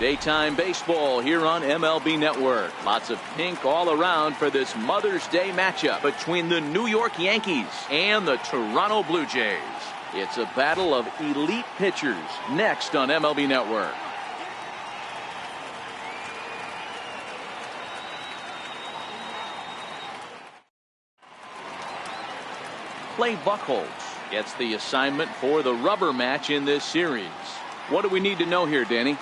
Daytime baseball here on MLB Network. Lots of pink all around for this Mother's Day matchup between the New York Yankees and the Toronto Blue Jays. It's a battle of elite pitchers next on MLB Network. Clay Buchholz gets the assignment for the rubber match in this series. What do we need to know here, Danny?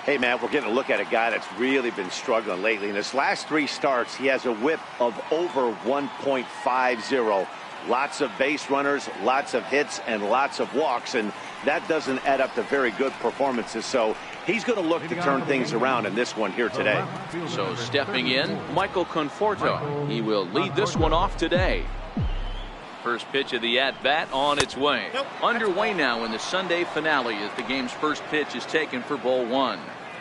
Hey, man, we're getting a look at a guy that's really been struggling lately. In his last 3 starts, he has a whip of over 1.50. Lots of base runners, lots of hits, and lots of walks, and that doesn't add up to very good performances. So he's going to look to turn things around in this one here today. So stepping in, Michael Conforto. He will lead this one off today. First pitch of the at-bat on its way. Underway now in the Sunday finale as the game's first pitch is taken for ball 1.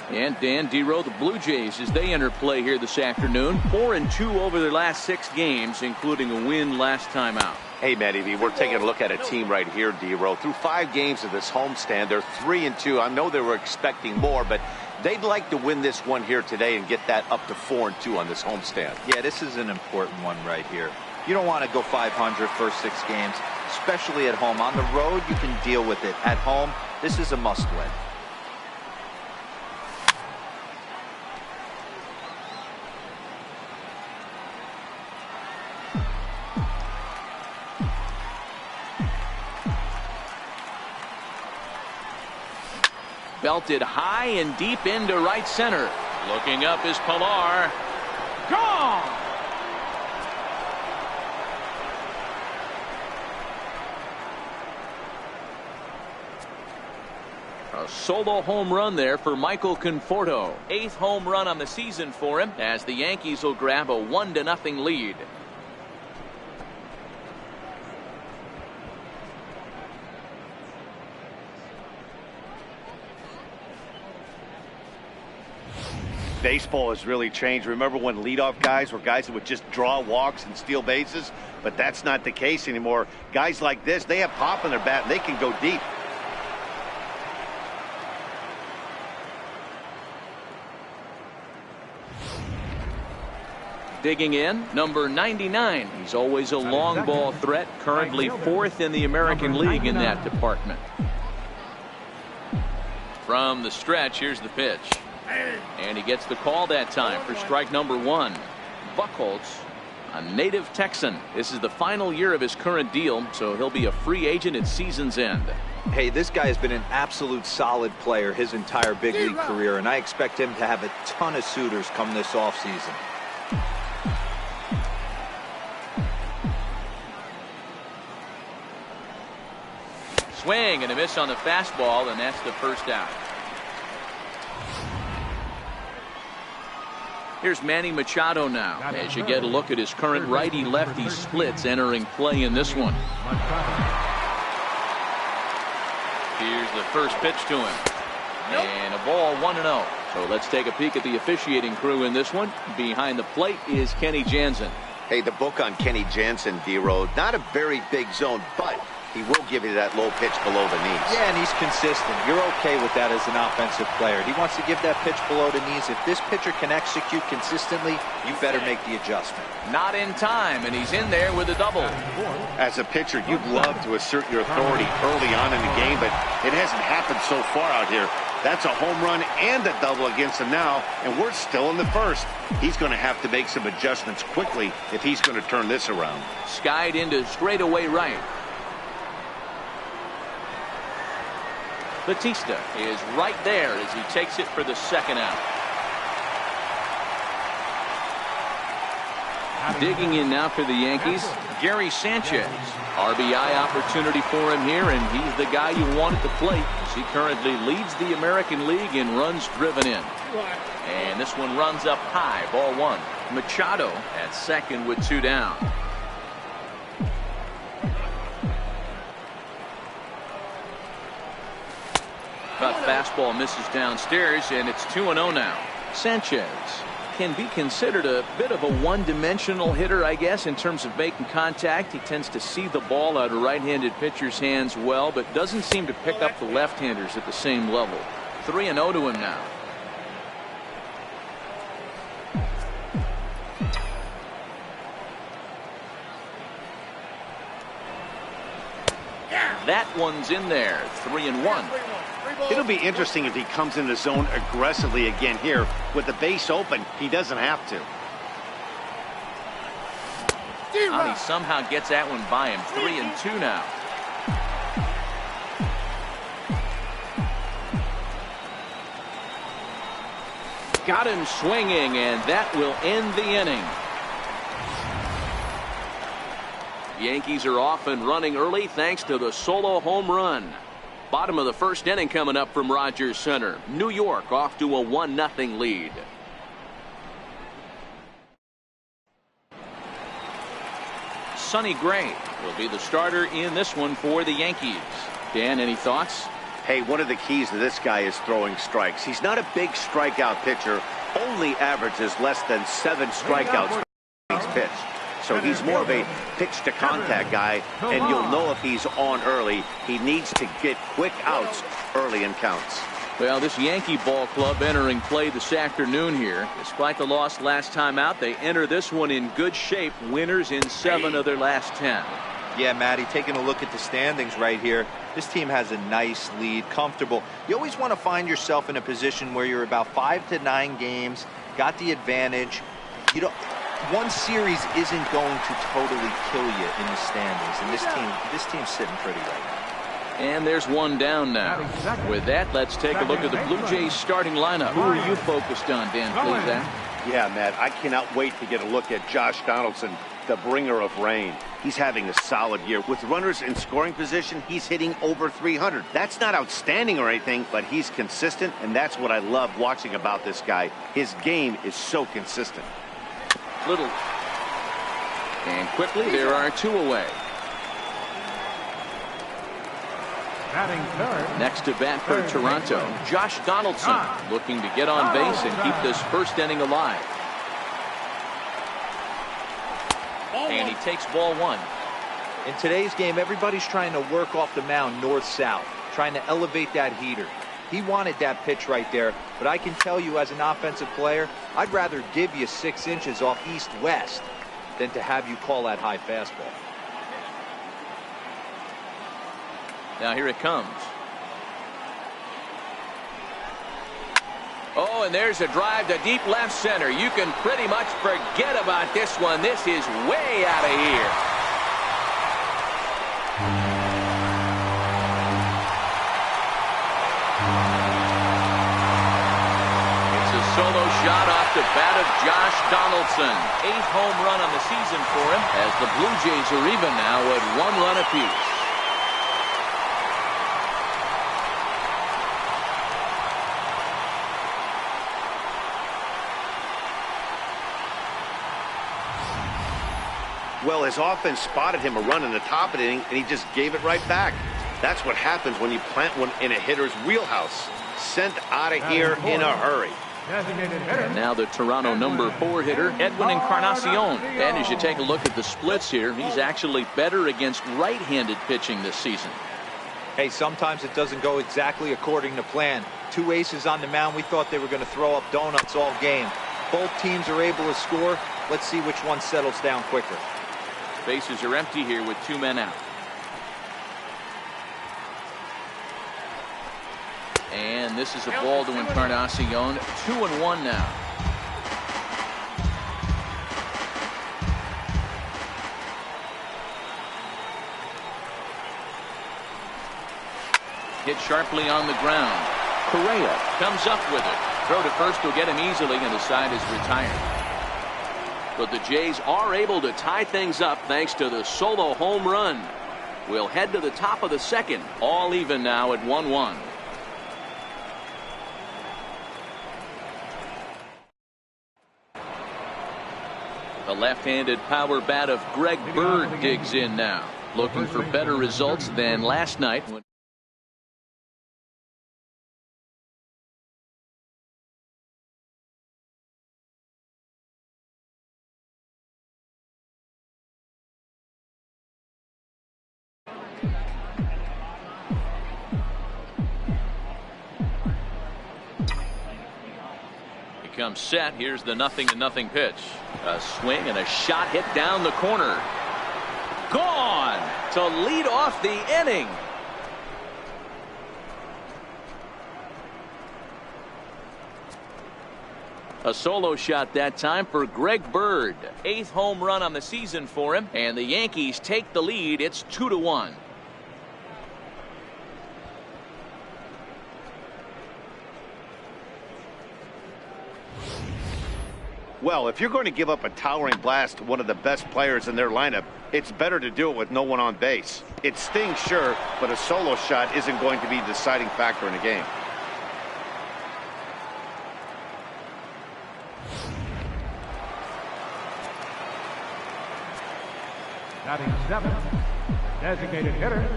And Dan Dero, the Blue Jays, as they enter play here this afternoon, 4-2 over their last 6 games, including a win last time out. Hey, Matty, we're taking a look at a team right here, Dero. Through 5 games of this homestand, they're 3-2. I know they were expecting more, but they'd like to win this one here today and get that up to 4-2 on this homestand. Yeah, this is an important one right here. You don't want to go 500 first 6 games, especially at home. On the road, you can deal with it. At home, this is a must-win. Belted high and deep into right center. Looking up is Pilar. Gone! A solo home run there for Michael Conforto. 8th home run on the season for him as the Yankees will grab a 1-0 lead. Baseball has really changed. Remember when leadoff guys were guys that would just draw walks and steal bases? But that's not the case anymore. Guys like this, they have pop in their bat and they can go deep. Digging in, number 99. He's always a long ball threat, currently 4th in the American League in that department. From the stretch, here's the pitch. And he gets the call that time for strike number 1. Buchholz, a native Texan. This is the final year of his current deal, so he'll be a free agent at season's end. Hey, this guy has been an absolute solid player his entire big league career, and I expect him to have a ton of suitors come this offseason. Swing and a miss on the fastball, and that's the first out. Here's Manny Machado now as you get a look at his current righty-lefty splits entering play in this one. Here's the first pitch to him. And a ball 1-0. So let's take a peek at the officiating crew in this one. Behind the plate is Kenny Jansen. Hey, the book on Kenny Jansen, D-Road, not a very big zone, but he will give you that low pitch below the knees. Yeah, and he's consistent. You're okay with that as an offensive player. He wants to give that pitch below the knees. If this pitcher can execute consistently, you better make the adjustment. Not in time, and he's in there with a double. As a pitcher, you'd love to assert your authority early on in the game, but it hasn't happened so far out here. That's a home run and a double against him now, and we're still in the first. He's going to have to make some adjustments quickly if he's going to turn this around. Skied into straightaway right. Batista is right there as he takes it for the second out. Digging in now for the Yankees, Gary Sanchez. RBI opportunity for him here, and he's the guy you want at the plate as he currently leads the American League in runs driven in. And this one runs up high, ball 1. Machado at second with 2 down. But fastball misses downstairs, and it's 2-0 now. Sanchez can be considered a bit of a one-dimensional hitter, I guess, in terms of making contact. He tends to see the ball out of right-handed pitchers' hands well, but doesn't seem to pick up the left-handers at the same level. 3-0 to him now. That one's in there. 3-1. It'll be interesting if he comes in the zone aggressively again here. With the base open, he doesn't have to. He somehow gets that one by him. 3-2 now. Got him swinging, and that will end the inning. Yankees are off and running early thanks to the solo home run. Bottom of the first inning coming up from Rogers Center. New York off to a 1-0 lead. Sonny Gray will be the starter in this one for the Yankees. Dan, any thoughts? Hey, one of the keys to this guy is throwing strikes. He's not a big strikeout pitcher. Only averages less than 7 strikeouts per each pitch. So he's more of a pitch to contact guy, and you'll know if he's on early. He needs to get quick outs early in counts. Well, this Yankee ball club entering play this afternoon here. Despite the loss last time out, they enter this one in good shape. Winners in 7 of their last 10. Yeah, Matty, taking a look at the standings right here. This team has a nice lead, comfortable. You always want to find yourself in a position where you're about 5 to 9 games, got the advantage. You don't. One series isn't going to totally kill you in the standings, and this team's sitting pretty right now. And there's one down now. With that, let's take a look at the Blue Jays starting lineup. Who are you focused on, Dan? Please, Dan. Yeah, Matt, I cannot wait to get a look at Josh Donaldson, the bringer of rain. He's having a solid year. With runners in scoring position, he's hitting over 300. That's not outstanding or anything, but he's consistent, and that's what I love watching about this guy. His game is so consistent. Little. And quickly, there are 2 away. Next to bat for Toronto, Josh Donaldson, looking to get on base and keep this first inning alive. And he takes ball 1. In today's game, everybody's trying to work off the mound north-south, trying to elevate that heater. He wanted that pitch right there, but I can tell you as an offensive player, I'd rather give you 6 inches off east-west than to have you call that high fastball. Now here it comes. Oh, and there's a drive to deep left center. You can pretty much forget about this one. This is way out of here. It's a solo shot off the bat of Josh Donaldson. 8th home run on the season for him, as the Blue Jays are even now at 1 run apiece. Well, his offense spotted him a run in the top of the inning, and he just gave it right back. That's what happens when you plant one in a hitter's wheelhouse. Sent out of here in a hurry. And now the Toronto number 4 hitter, Edwin Encarnacion. And as you take a look at the splits here, he's actually better against right-handed pitching this season. Hey, sometimes it doesn't go exactly according to plan. 2 aces on the mound. We thought they were going to throw up donuts all game. Both teams are able to score. Let's see which one settles down quicker. Bases are empty here with 2 men out. And this is a ball to Encarnacion. 2-1 now. Hit sharply on the ground. Correa comes up with it. Throw to first will get him easily, and the side is retired. But the Jays are able to tie things up thanks to the solo home run. We'll head to the top of the second. All even now at 1-1. The left-handed power bat of Greg Bird digs in now, looking for better results than last night. Comes set. Here's the 0-0 pitch. A swing and a shot hit down the corner. Gone to lead off the inning. A solo shot that time for Greg Bird. 8th home run on the season for him, and the Yankees take the lead. It's 2-1. Well, if you're going to give up a towering blast to one of the best players in their lineup, it's better to do it with no one on base. It stings, sure, but a solo shot isn't going to be the deciding factor in a game. Batting 7, designated hitter,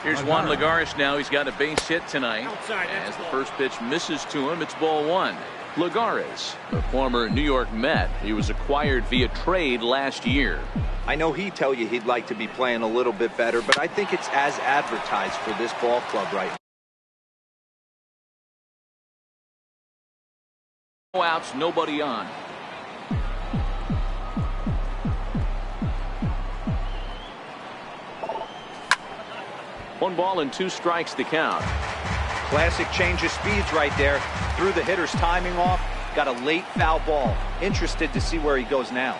Here's Juan Lagares now. He's got a base hit tonight. As the first pitch misses to him, it's ball 1. Lagares, the former New York Met. He was acquired via trade last year. I know he'd tell you he'd like to be playing a little bit better, but I think it's as advertised for this ball club right now. No outs, nobody on. One ball and 2 strikes to count. Classic change of speeds right there. Threw the hitter's timing off. Got a late foul ball. Interested to see where he goes now.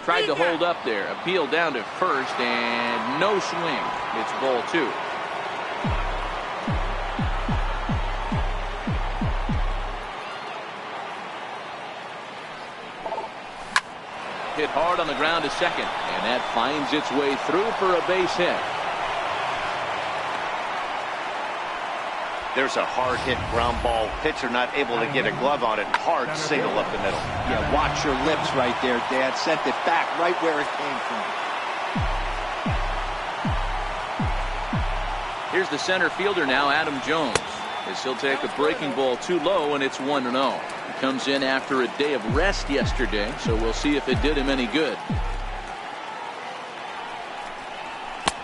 Tried to hold up there. Appeal down to first and no swing. It's ball 2. Hit hard on the ground to second, and that finds its way through for a base hit. There's a hard hit ground ball. Pitcher not able to get a glove on it. Hard single up the middle. Yeah, watch your lips right there, Dad. Sent it back right where it came from. Here's the center fielder now, Adam Jones. As he'll take a breaking ball too low, and it's 1-0. He comes in after a day of rest yesterday, so we'll see if it did him any good.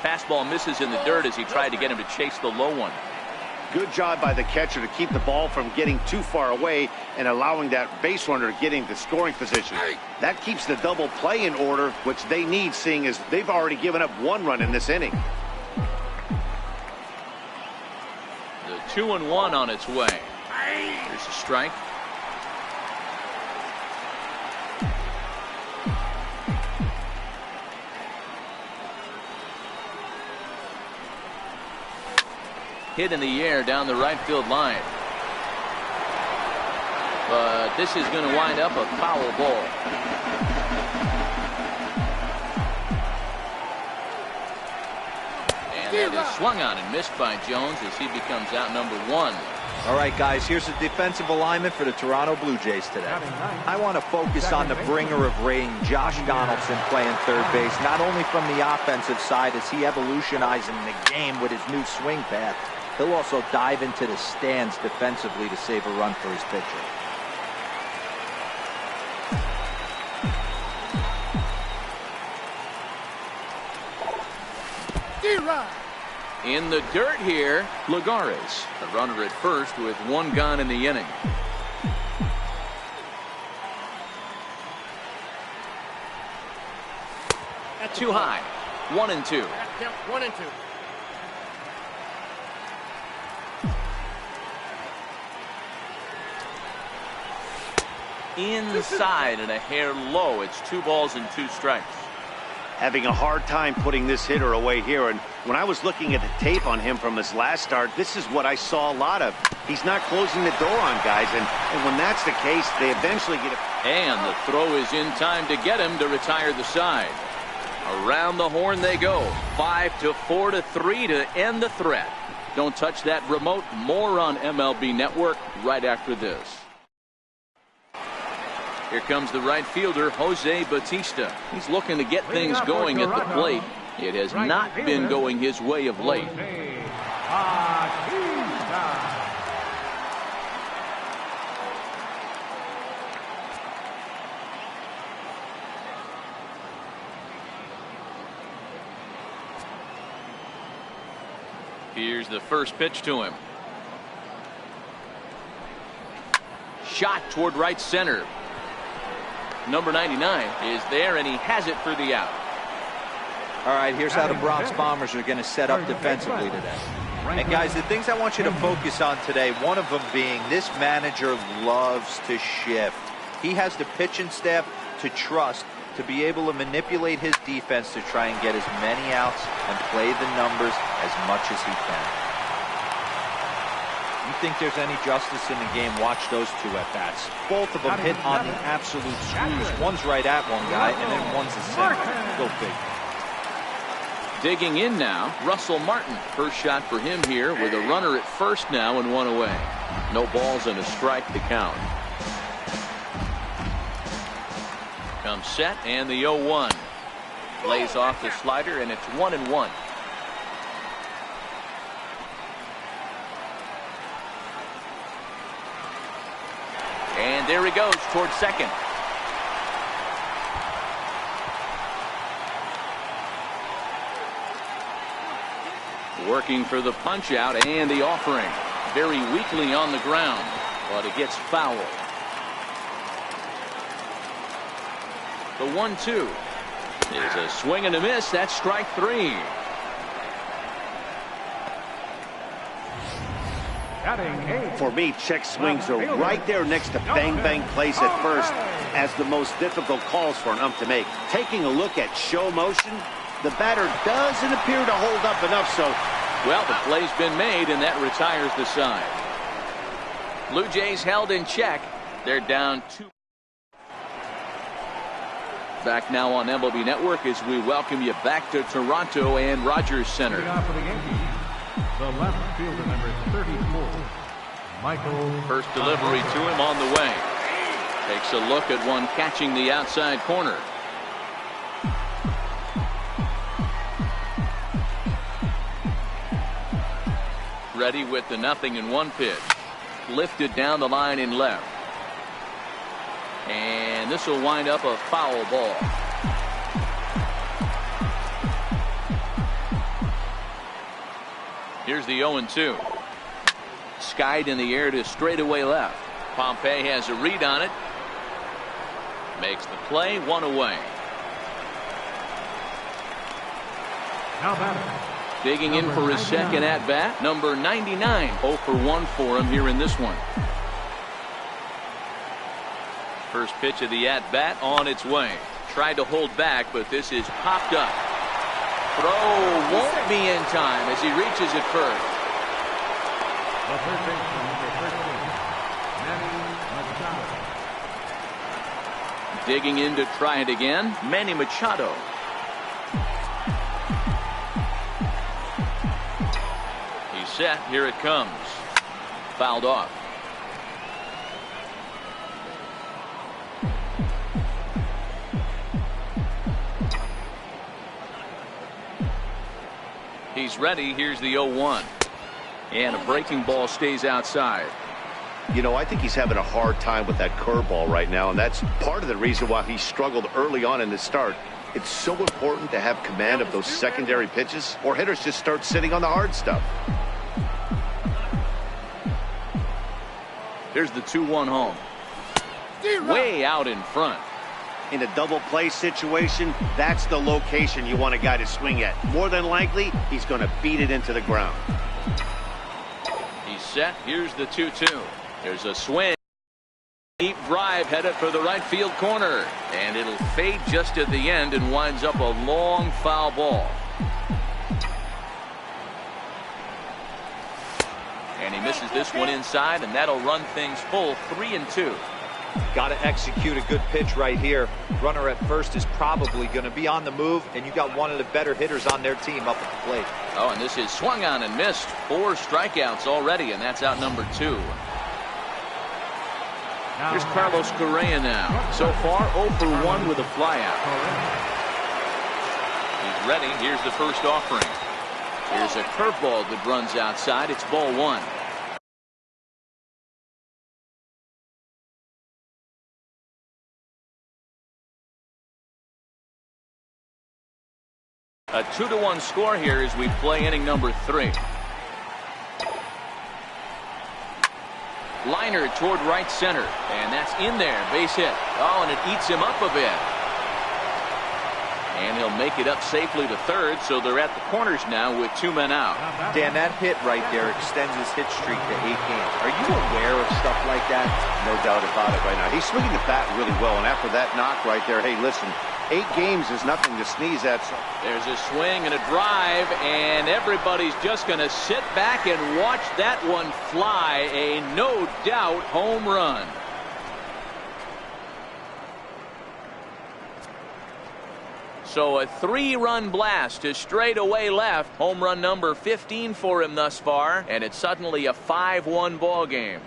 Fastball misses in the dirt as he tried to get him to chase the low one. Good job by the catcher to keep the ball from getting too far away and allowing that base runner to get into scoring position. That keeps the double play in order, which they need, seeing as they've already given up 1 run in this inning. The 2-1 on its way. Here's a strike. Hit in the air down the right field line. But this is going to wind up a foul ball. And that is swung on and missed by Jones as he becomes out number 1. All right, guys, here's the defensive alignment for the Toronto Blue Jays today. I want to focus on the bringer of rain, Josh Donaldson, playing third base, not only from the offensive side as he evolutionizing the game with his new swing path. He'll also dive into the stands defensively to save a run for his pitcher. In the dirt here, Lagares, the runner at first with 1 gone in the inning. Too high. 1-2. 1-2. Inside and a hair low. It's 2 balls and 2 strikes. Having a hard time putting this hitter away here, and when I was looking at the tape on him from his last start, this is what I saw a lot of. He's not closing the door on guys, and when that's the case, they eventually get it. And the throw is in time to get him to retire the side. Around the horn they go. 5-4-3 to end the threat. Don't touch that remote. More on MLB Network right after this. Here comes the right fielder, Jose Bautista. He's looking to get things going at the plate. It has not been going his way of late. Here's the first pitch to him. Shot toward right center. Number 99 is there, and he has it for the out. All right, here's how the Bronx Bombers are going to set up defensively today. And guys, the things I want you to focus on today, one of them being this manager loves to shift. He has the pitching staff to trust to be able to manipulate his defense to try and get as many outs and play the numbers as much as he can. You think there's any justice in the game, watch those two at-bats. Both of them hit on the absolute screws. One's right at one guy, and then one's the center. Go big. Digging in now, Russell Martin. First shot for him here with a runner at first now and one away. No balls and a strike to count. Comes set and the 0-1. Lays off the slider and it's 1-1. And there he goes towards second. Working for the punch out and the offering. Very weakly on the ground, but it gets foul. The 1-2 is a swing and a miss. That's strike three. For me, check swings are right there next to bang bang plays at first as the most difficult calls for an ump to make. Taking a look at show motion, the batter doesn't appear to hold up enough, so well, the play's been made and that retires the side. Blue Jays held in check. They're down 2. Back now on MLB Network as we welcome you back to Toronto and Rogers Center. For the Yankees, the left fielder number 34, Michael. First delivery to him on the way. Takes a look at one catching the outside corner. Ready with the 0-1 pitch. Lifted down the line in left. And this will wind up a foul ball. Here's the 0-2. Skied in the air to straightaway left. Pompey has a read on it. Makes the play, one away. Now batter. Digging in for his second at bat, number 99. 0 for 1 for him here in this one. First pitch of the at bat on its way. Tried to hold back, but this is popped up. Throw won't be in time as he reaches it first. The third baseman, number 13, Manny Machado. Digging in to try it again, Manny Machado. He's set. Here it comes. Fouled off. He's ready. Here's the 0-1. And a breaking ball stays outside. you know, I think he's having a hard time with that curveball right now, and that's part of the reason why he struggled early on in the start. It's so important to have command of those secondary pitches, or hitters just start sitting on the hard stuff. Here's the 2-1 home. Way out in front. In a double play situation, that's the location you want a guy to swing at. More than likely, he's going to beat it into the ground. He's set. Here's the 2-2. There's a swing. Deep drive headed for the right field corner. And it'll fade just at the end and winds up a long foul ball. And he misses this one inside, and that'll run things full 3-2. Got to execute a good pitch right here. Runner at first is probably going to be on the move, and you got one of the better hitters on their team up at the plate. Oh, and this is swung on and missed. 4 strikeouts already, and that's out number 2. Here's Carlos Correa now. So far 0 for 1 with a flyout. He's ready. Here's the first offering. Here's a curveball that runs outside. It's ball 1. A 2-1 score here as we play inning number 3. Liner toward right center, and that's in there. Base hit. Oh, and it eats him up a bit. And he'll make it up safely to third, so they're at the corners now with 2 men out. Dan, that hit right there extends his hit streak to 8 games. Are you aware of stuff like that? No doubt about it right now. He's swinging the bat really well, and after that knock right there, hey, listen, 8 games is nothing to sneeze at. There's a swing and a drive, and everybody's just going to sit back and watch that one fly. A no-doubt home run. So a 3-run blast to straightaway left. Home run number 15 for him thus far, and it's suddenly a 5-1 ball game.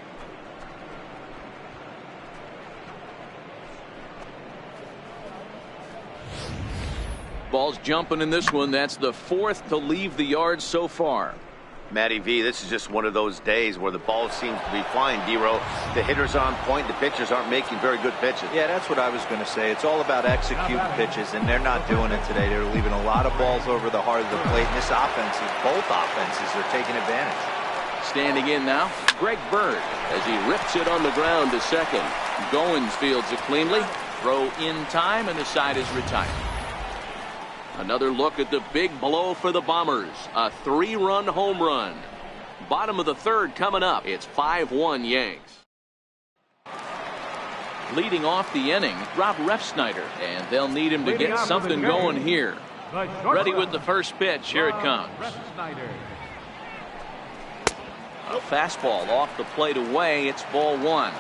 Ball's jumping in this one. That's the 4th to leave the yard so far. Matty V, this is just one of those days where the ball seems to be flying, D-Row. The hitters on point, the pitchers aren't making very good pitches. Yeah, that's what I was going to say. It's all about executing pitches, and they're not doing it today. They're leaving a lot of balls over the heart of the plate, and this offense, both offenses are taking advantage. Standing in now, Greg Bird, as he rips it on the ground to second. Goins fields it cleanly. Throw in time, and the side is retired. Another look at the big blow for the Bombers. A 3-run home run. Bottom of the 3rd coming up. It's 5-1 Yanks. Leading off the inning, Rob Refsnyder, and they'll need him to get something going here. Ready with the first pitch. Here it comes. A fastball off the plate away. It's ball 1.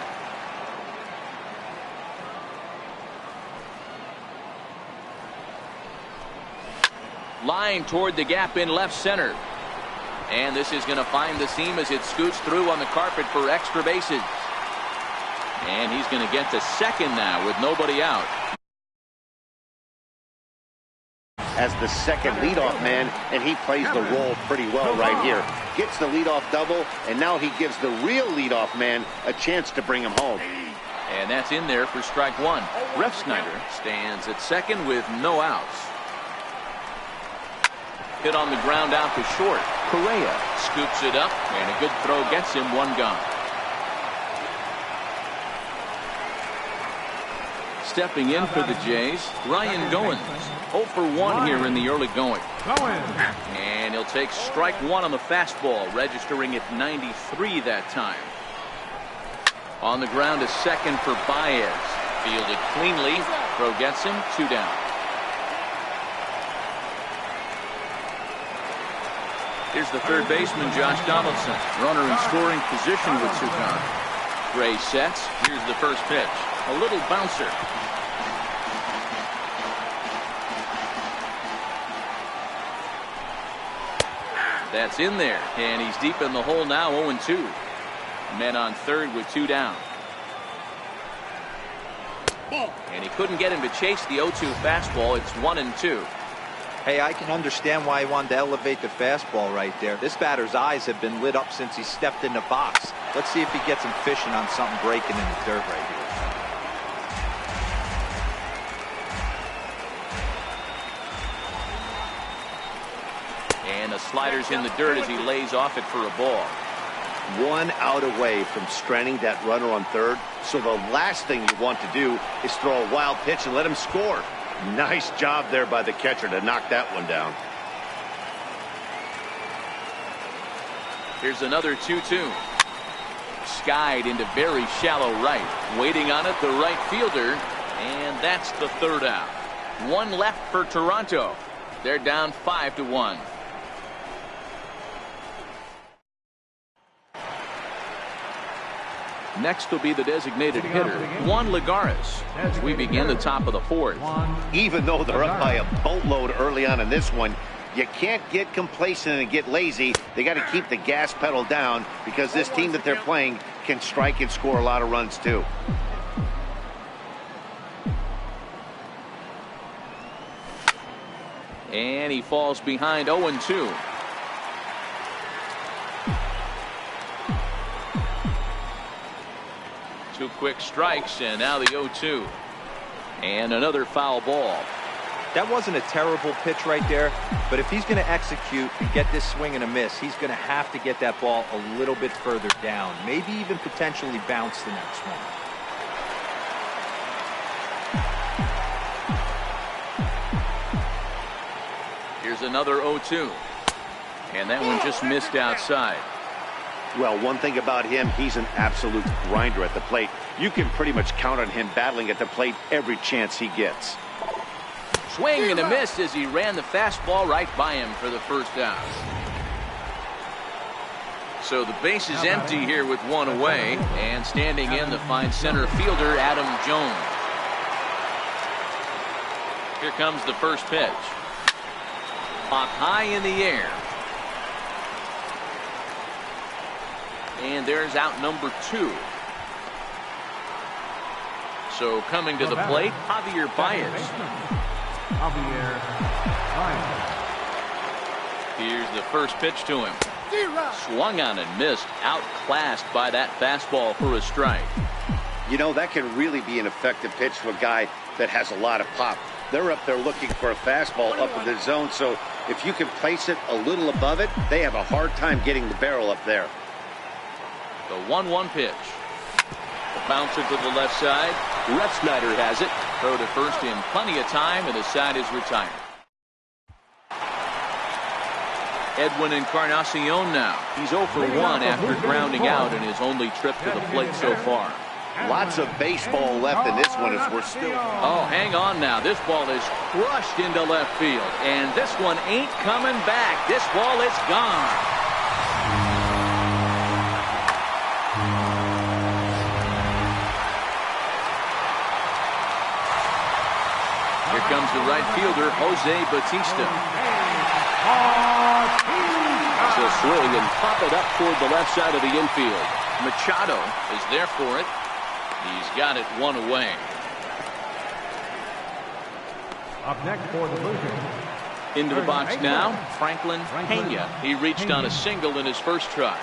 Line toward the gap in left center. And this is going to find the seam as it scoots through on the carpet for extra bases. And he's going to get to second now with nobody out. As the second leadoff man, and he plays the role pretty well right here. Gets the leadoff double, and now he gives the real leadoff man a chance to bring him home. And that's in there for strike 1. Refsnyder stands at second with no outs. Hit on the ground out to short. Correa scoops it up, and a good throw gets him 1 gone. Stepping in for the Jays, Ryan Goins. 0 for 1 here in the early going. And he'll take strike 1 on the fastball, registering at 93 that time. On the ground to second for Baez. Fielded cleanly. Throw gets him 2 down. Here's the third baseman, Josh Donaldson. Runner in scoring position with 2 gone. Gray sets. Here's the first pitch. A little bouncer. That's in there. And he's deep in the hole now, 0-2. Men on third with 2 down. And he couldn't get him to chase the 0-2 fastball. It's 1-2. Hey, I can understand why he wanted to elevate the fastball right there. This batter's eyes have been lit up since he stepped in the box. Let's see if he gets him fishing on something breaking in the dirt right here. And the slider's in the dirt as he lays off it for a ball. 1 out away from stranding that runner on third. So the last thing you want to do is throw a wild pitch and let him score. Nice job there by the catcher to knock that one down. Here's another 2-2. Skied into very shallow right. Waiting on it, the right fielder. And that's the 3rd out. 1 left for Toronto. They're down 5-1. Next will be the designated hitter, Juan Lagares, as we begin the top of the 4th. Even though they're up by a boatload early on in this one, you can't get complacent and get lazy. They got to keep the gas pedal down because this team that they're playing can strike and score a lot of runs too. And he falls behind 0-2. Two quick strikes, and now the 0-2. And another foul ball. That wasn't a terrible pitch right there, but if he's going to execute and get this swing and a miss, he's going to have to get that ball a little bit further down, maybe even potentially bounce the next one. Here's another 0-2. And that one just missed outside. Well, one thing about him, he's an absolute grinder at the plate. You can pretty much count on him battling at the plate every chance he gets. Swing and a miss as he ran the fastball right by him for the first out. So the base is empty here with one away, and standing in the fine center fielder Adam Jones. Here comes the first pitch. Up high in the air. And there's out number 2. So coming to the plate, Javier Baez. Here's the first pitch to him. Swung on and missed. Outclassed by that fastball for a strike. You know, that can really be an effective pitch to a guy that has a lot of pop. They're up there looking for a fastball up in the zone, so if you can place it a little above it, they have a hard time getting the barrel up there. The 1-1 pitch. The bouncer to the left side. Refsnyder has it. Throw to first in plenty of time, and the side is retired. Edwin Encarnacion now. He's 0 for 1 after grounding out in his only trip to the plate so far. Lots of baseball left in this one as we're still... Oh, hang on now. This ball is crushed into left field, and this one ain't coming back. This ball is gone. Here comes the right fielder, Jose Bautista. So swing and pop it up toward the left side of the infield. Machado is there for it. He's got it one away. Up next for the Blue Jays. Into the box now, Franklin Pena. He reached on a single in his first try.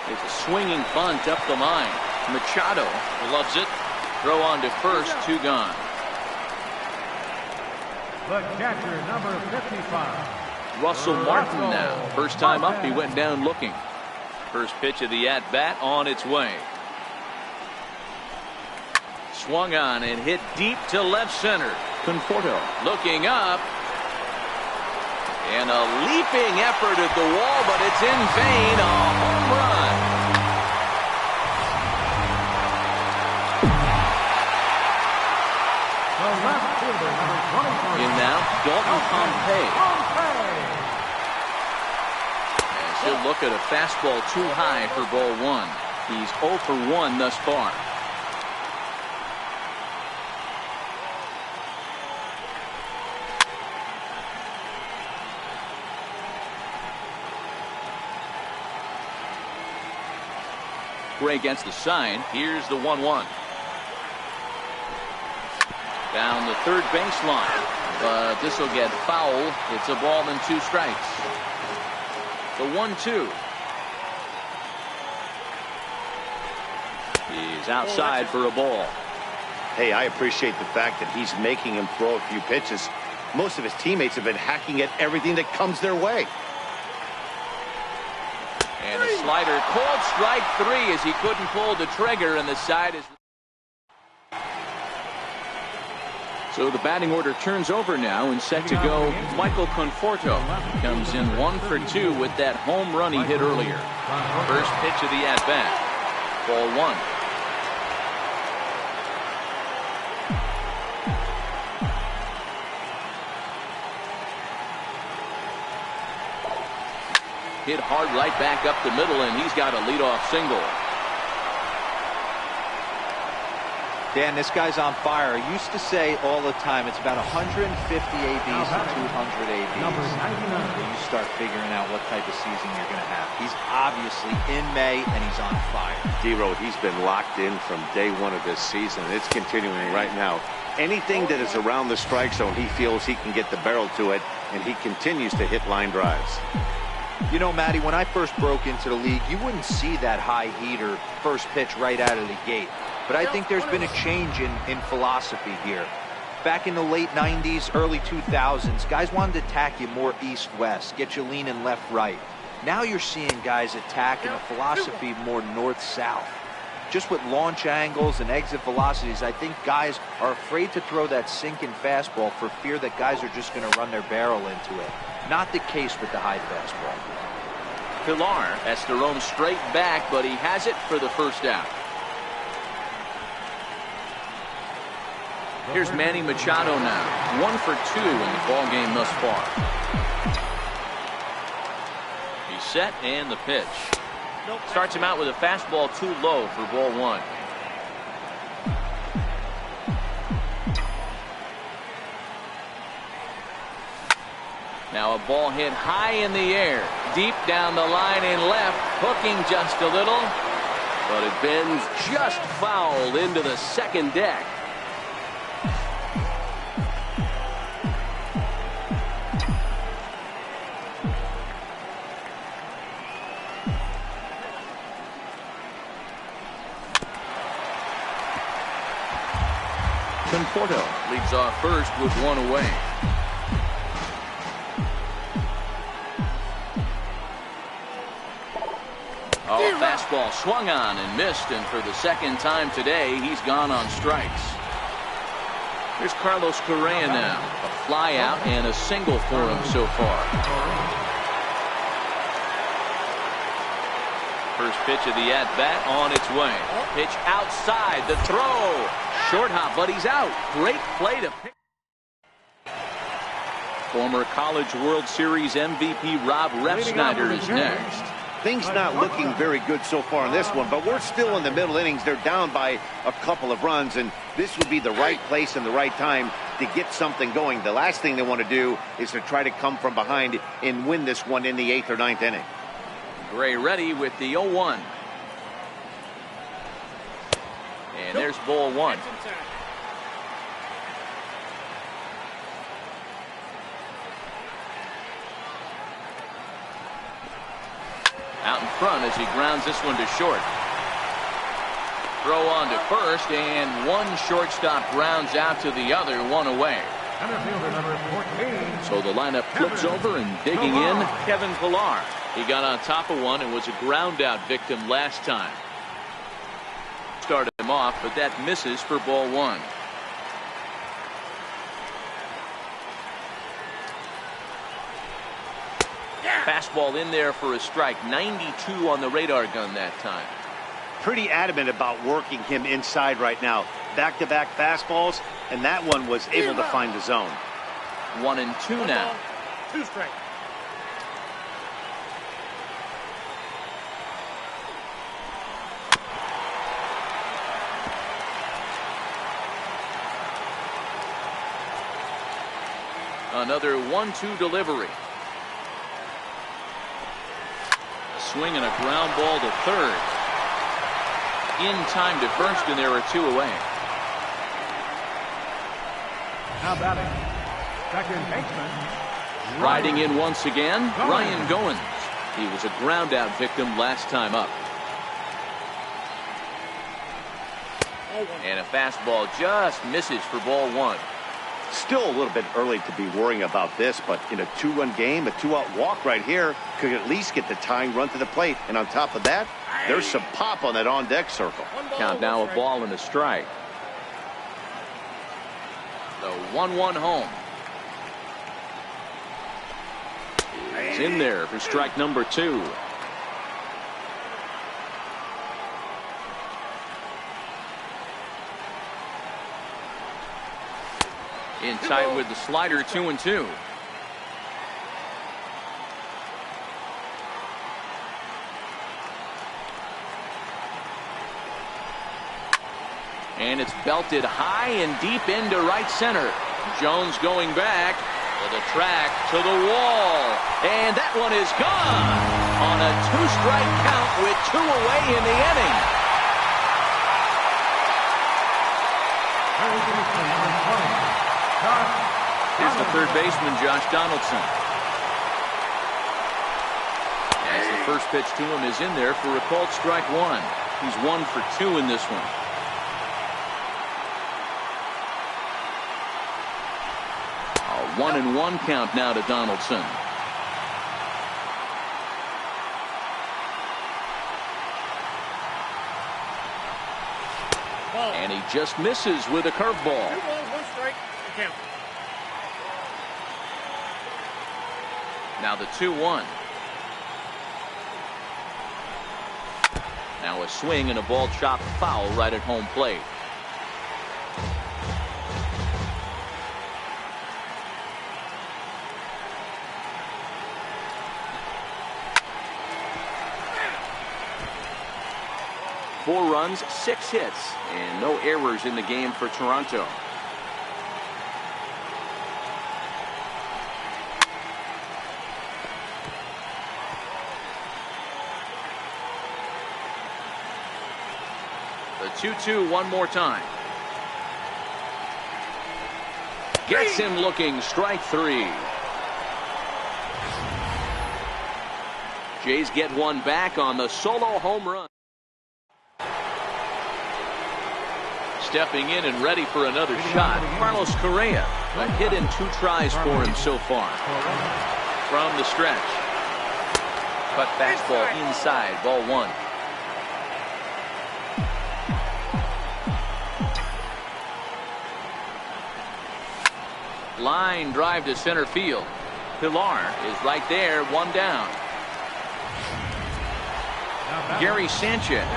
It's a swinging bunt up the line. Machado loves it. Throw on to first, 2 gone. The catcher, number 55. Russell Martin now. First time up, he went down looking. First pitch of the at-bat on its way. Swung on and hit deep to left center. Conforto looking up. And a leaping effort at the wall, but it's in vain. A home run. The left fielder, number 24. In now, Dalton Pompey. He'll look at a fastball too high for ball 1. He's 0 for 1 thus far. Gray against the sign. Here's the 1-1. Down the third baseline. But this will get foul. It's a ball and 2 strikes. The 1-2. He's outside for a ball. Hey, I appreciate the fact that he's making him throw a few pitches. Most of his teammates have been hacking at everything that comes their way. And a slider. Called strike 3 as he couldn't pull the trigger, and the side is... So the batting order turns over now, and set to go Michael Conforto. Comes in 1 for 2 with that home run he hit earlier. First pitch of the at-bat. Ball 1. Hit hard right back up the middle, and he's got a leadoff single. Dan, this guy's on fire. I used to say all the time, it's about 150 ABs to 200 ABs. You start figuring out what type of season you're going to have. He's obviously in May, and he's on fire. D-Road, he's been locked in from day 1 of this season. It's continuing right now. Anything that is around the strike zone, he feels he can get the barrel to it, and he continues to hit line drives. You know, Matty, when I first broke into the league, you wouldn't see that high heater first pitch right out of the gate. But I think there's been a change in philosophy here. Back in the late 90s, early 2000s, guys wanted to attack you more east-west, get you leaning left-right. Now you're seeing guys attack in a philosophy more north-south. just with launch angles and exit velocities, I think guys are afraid to throw that sinking fastball for fear that guys are just going to run their barrel into it. Not the case with the high fastball. Pilar has to roam straight back, but he has it for the first out. Here's Manny Machado now. 1 for 2 in the ball game thus far. He's set and the pitch. Starts him out with a fastball too low for ball 1. Now a ball hit high in the air, deep down the line in left, hooking just a little, but it bends just foul into the second deck. Conforto leads off first with 1 away. Oh, fastball swung on and missed, and for the second time today, he's gone on strikes. Here's Carlos Correa now. A fly out and a single for him so far. First pitch of the at-bat on its way. Pitch outside, the throw. Short hop, but he's out. Great play to pick. Former College World Series MVP Rob Refsnyder is next. Things not looking very good so far in this one, but we're still in the middle innings. They're down by a couple of runs, and this would be the right place and the right time to get something going. The last thing they want to do is to try to come from behind and win this one in the 8th or 9th inning. Gray ready with the 0-1. And there's ball 1. Out in front as he grounds this one to short. Throw on to first, and one shortstop grounds out to the other, 1 away. So the lineup flips over, and digging in, Kevin Pilar. He got on top of one and was a ground out victim last time. Started him off, but that misses for ball 1. Fastball in there for a strike. 92 on the radar gun that time. Pretty adamant about working him inside right now. Back-to-back fastballs, and that one was able to find the zone. 1-2 now. 2 strike. Another 1-2 delivery. Swing and a ground ball to third. In time to first, and there are 2 away. Now batting, second baseman. Riding in once again, Ryan Goins. He was a ground out victim last time up. And a fastball just misses for ball 1. Still a little bit early to be worrying about this, but in a 2-run game, a 2-out walk right here could at least get the tying run to the plate. And on top of that, there's some pop on that on-deck circle. Count now a ball and a strike. The 1-1 home. He's in there for strike number 2. In tight with the slider, 2-2. And it's belted high and deep into right center. Jones going back to the track, to the wall, and that one is gone on a 2-strike count with 2 away in the inning. Here's the third baseman, Josh Donaldson. As the first pitch to him is in there for a called strike 1. He's 1 for 2 in this one. A 1-1 count now to Donaldson. And he just misses with a curveball. 2 balls, 1 strike, count. Now the 2-1. Now a swing and a ball chopped foul right at home plate. Four runs, 6 hits, and no errors in the game for Toronto. The 2-2 one more time. Gets him looking, strike 3. Jays get one back on the solo home run. Stepping in and ready for another shot, Carlos Correa. A hit in 2 tries for him so far. From the stretch. Cut fastball inside, ball 1. Line drive to center field. Pilar is right there, 1 down. Gary Sanchez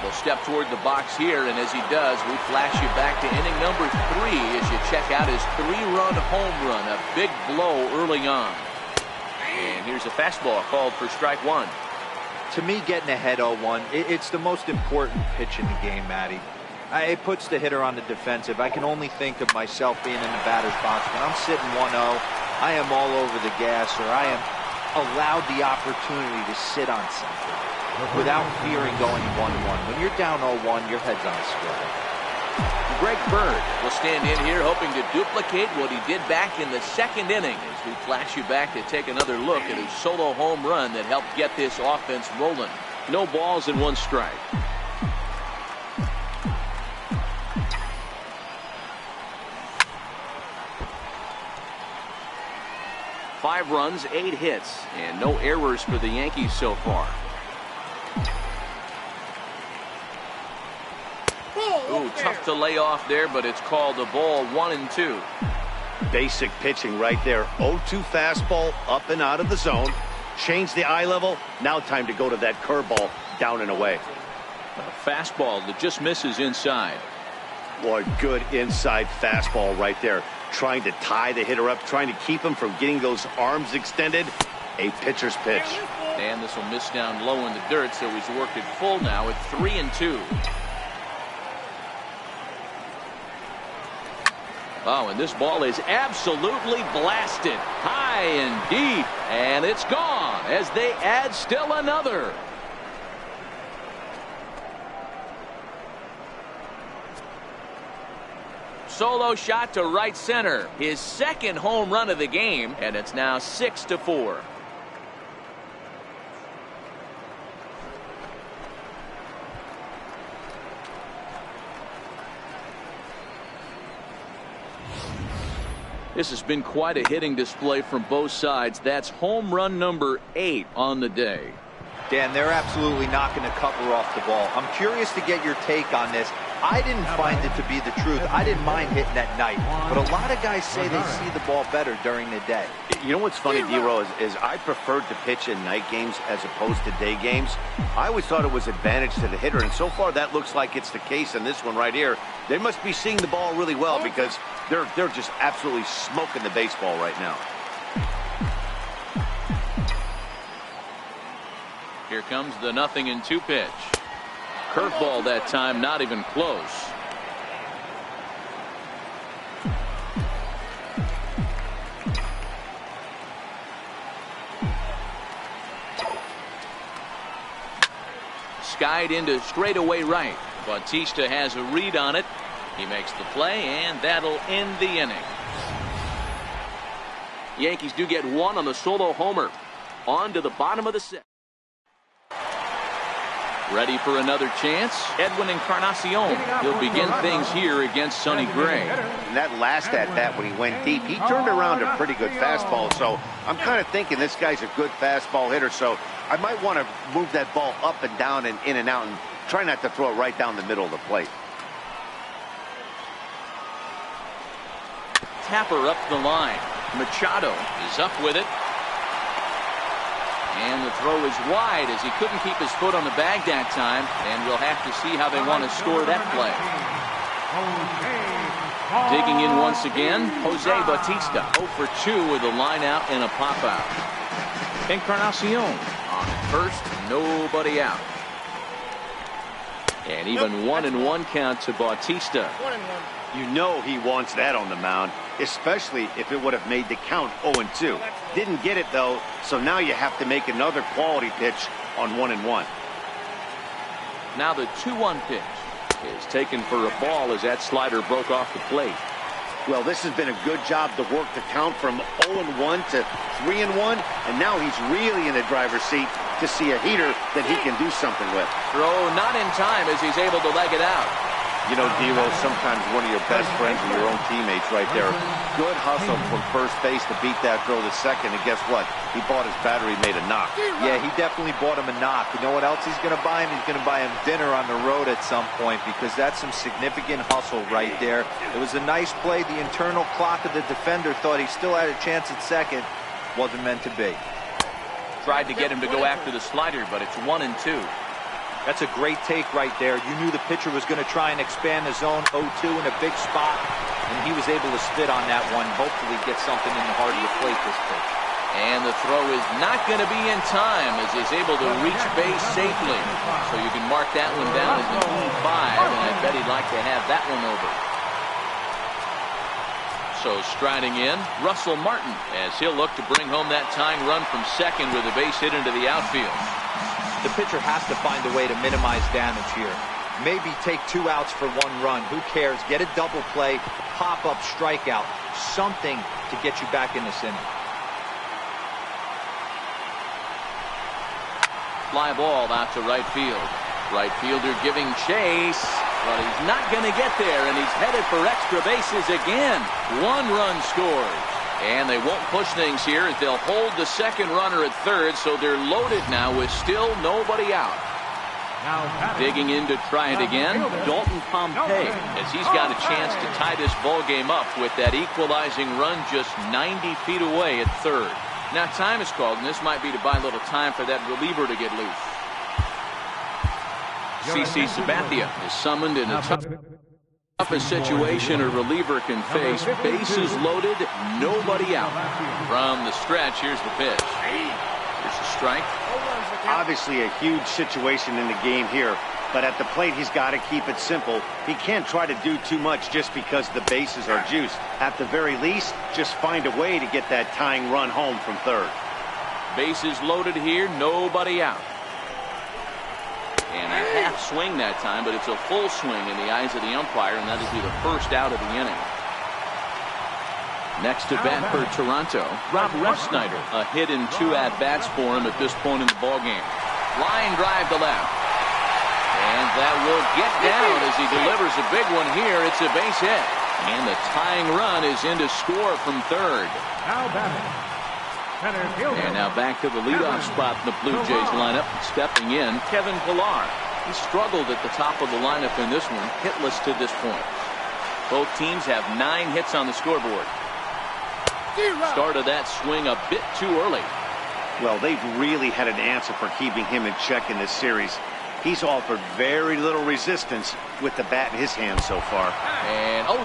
will step toward the box here, and as he does, we flash you back to inning number 3 as you check out his 3-run home run, a big blow early on. And here's a fastball called for strike 1. To me, getting ahead 0-1, it's the most important pitch in the game, Matty. It puts the hitter on the defensive. I can only think of myself being in the batter's box. When I'm sitting 1-0, I am all over the gas, or I am allowed the opportunity to sit on something without fearing going 1-1. When you're down 0-1, your head's on strike. Greg Bird will stand in here hoping to duplicate what he did back in the 2nd inning as we flash you back to take another look at his solo home run that helped get this offense rolling. No balls and 1 strike. Five runs, 8 hits, and no errors for the Yankees so far. Ooh, tough to lay off there, but it's called a ball, 1-2. Basic pitching right there. 0-2 fastball up and out of the zone. Change the eye level. Now time to go to that curveball down and away. A fastball that just misses inside. Boy, good inside fastball right there. Trying to tie the hitter up, trying to keep him from getting those arms extended. A pitcher's pitch. And this will miss down low in the dirt, so he's worked it full now at 3-2. Oh, and this ball is absolutely blasted. High and deep. And it's gone as they add still another. Solo shot to right center. His 2nd home run of the game, and it's now 6-4. This has been quite a hitting display from both sides. That's home run number 8 on the day. Dan, they're absolutely knocking the cover off the ball. I'm curious to get your take on this. I didn't find it to be the truth. I didn't mind hitting at night, but a lot of guys say they see the ball better during the day. You know what's funny, D-Row, is I preferred to pitch in night games as opposed to day games. I always thought it was advantage to the hitter, and so far that looks like it's the case in this one right here. They must be seeing the ball really well because they're just absolutely smoking the baseball right now. Here comes the 0-2 pitch. Curveball that time, not even close. Skied into straightaway right. Bautista has a read on it. He makes the play, and that'll end the inning. Yankees do get 1 on the solo homer. On to the bottom of the 6th. Ready for another chance? Edwin Encarnacion. He'll begin things here against Sonny Gray. And that last at-bat when he went deep, he turned around a pretty good fastball. So I'm kind of thinking this guy's a good fastball hitter. So I might want to move that ball up and down and in and out and try not to throw it right down the middle of the plate. tapper up the line. Machado is up with it. And the throw is wide as he couldn't keep his foot on the bag that time. And we'll have to see how they want to score that play. Digging in once again, Jose Bautista 0 for 2 with a line out and a pop out. Encarnacion on first, nobody out. And even 1-1 count to Bautista. You know he wants that on the mound, especially if it would have made the count 0-2. Didn't get it though, so now you have to make another quality pitch on 1-1. Now the 2-1 pitch is taken for a ball as that slider broke off the plate. Well, this has been a good job to work the count from 0-1 to 3-1, and now he's really in the driver's seat to see a heater that he can do something with. Throw not in time as he's able to leg it out. You know, D'Lo, sometimes one of your best friends are your own teammates right there. Good hustle from first base to beat that throw to second, and guess what? He bought his battery made a knock. Yeah, he definitely bought him a knock. You know what else he's going to buy him? He's going to buy him dinner on the road at some point, because that's some significant hustle right there. It was a nice play. The internal clock of the defender thought he still had a chance at second. Wasn't meant to be. Tried to get him to go after the slider, but it's 1-2. That's a great take right there. You knew the pitcher was going to try and expand the zone 0-2 in a big spot, and he was able to spit on that one. Hopefully get something in the heart of the plate this pitch. And the throw is not going to be in time as he's able to reach base safely. So you can mark that one down as an E5, and I bet he'd like to have that one over. So striding in, Russell Martin, as he'll look to bring home that tying run from second with a base hit into the outfield. The pitcher has to find a way to minimize damage here. Maybe take 2 outs for 1 run. Who cares? Get a double play, pop-up strikeout, something to get you back in this inning. Fly ball out to right field. Right fielder giving chase, but he's not going to get there, and he's headed for extra bases again. 1 run scored. And they won't push things here as they'll hold the second runner at third, so they're loaded now with still nobody out. Digging in to try it again, Dalton Pompey, as he's got a chance to tie this ball game up with that equalizing run just 90 feet away at third. Now time is called, and this might be to buy a little time for that reliever to get loose. CC Sabathia is summoned in a toughest situation a reliever can face. Bases loaded, nobody out. From the stretch, here's the pitch. Here's a strike. Obviously a huge situation in the game here, but at the plate he's got to keep it simple. He can't try to do too much just because the bases are juiced. At the very least, just find a way to get that tying run home from third. Bases loaded here, nobody out. And a half swing that time, but it's a full swing in the eyes of the umpire, and that'll be the first out of the inning. Next to bat for Toronto, Rob Refsnyder. A hit in 2 at-bats for him at this point in the ballgame. Line drive to left. And that will get down as he delivers a big one here. It's a base hit. And the tying run is in to score from third. And now back to the leadoff spot in the Blue Jays lineup. Stepping in, Kevin Pillar. He struggled at the top of the lineup in this one, hitless to this point. Both teams have 9 hits on the scoreboard. Started that swing a bit too early. Well, they've really had an answer for keeping him in check in this series. He's offered very little resistance with the bat in his hand so far. And oh.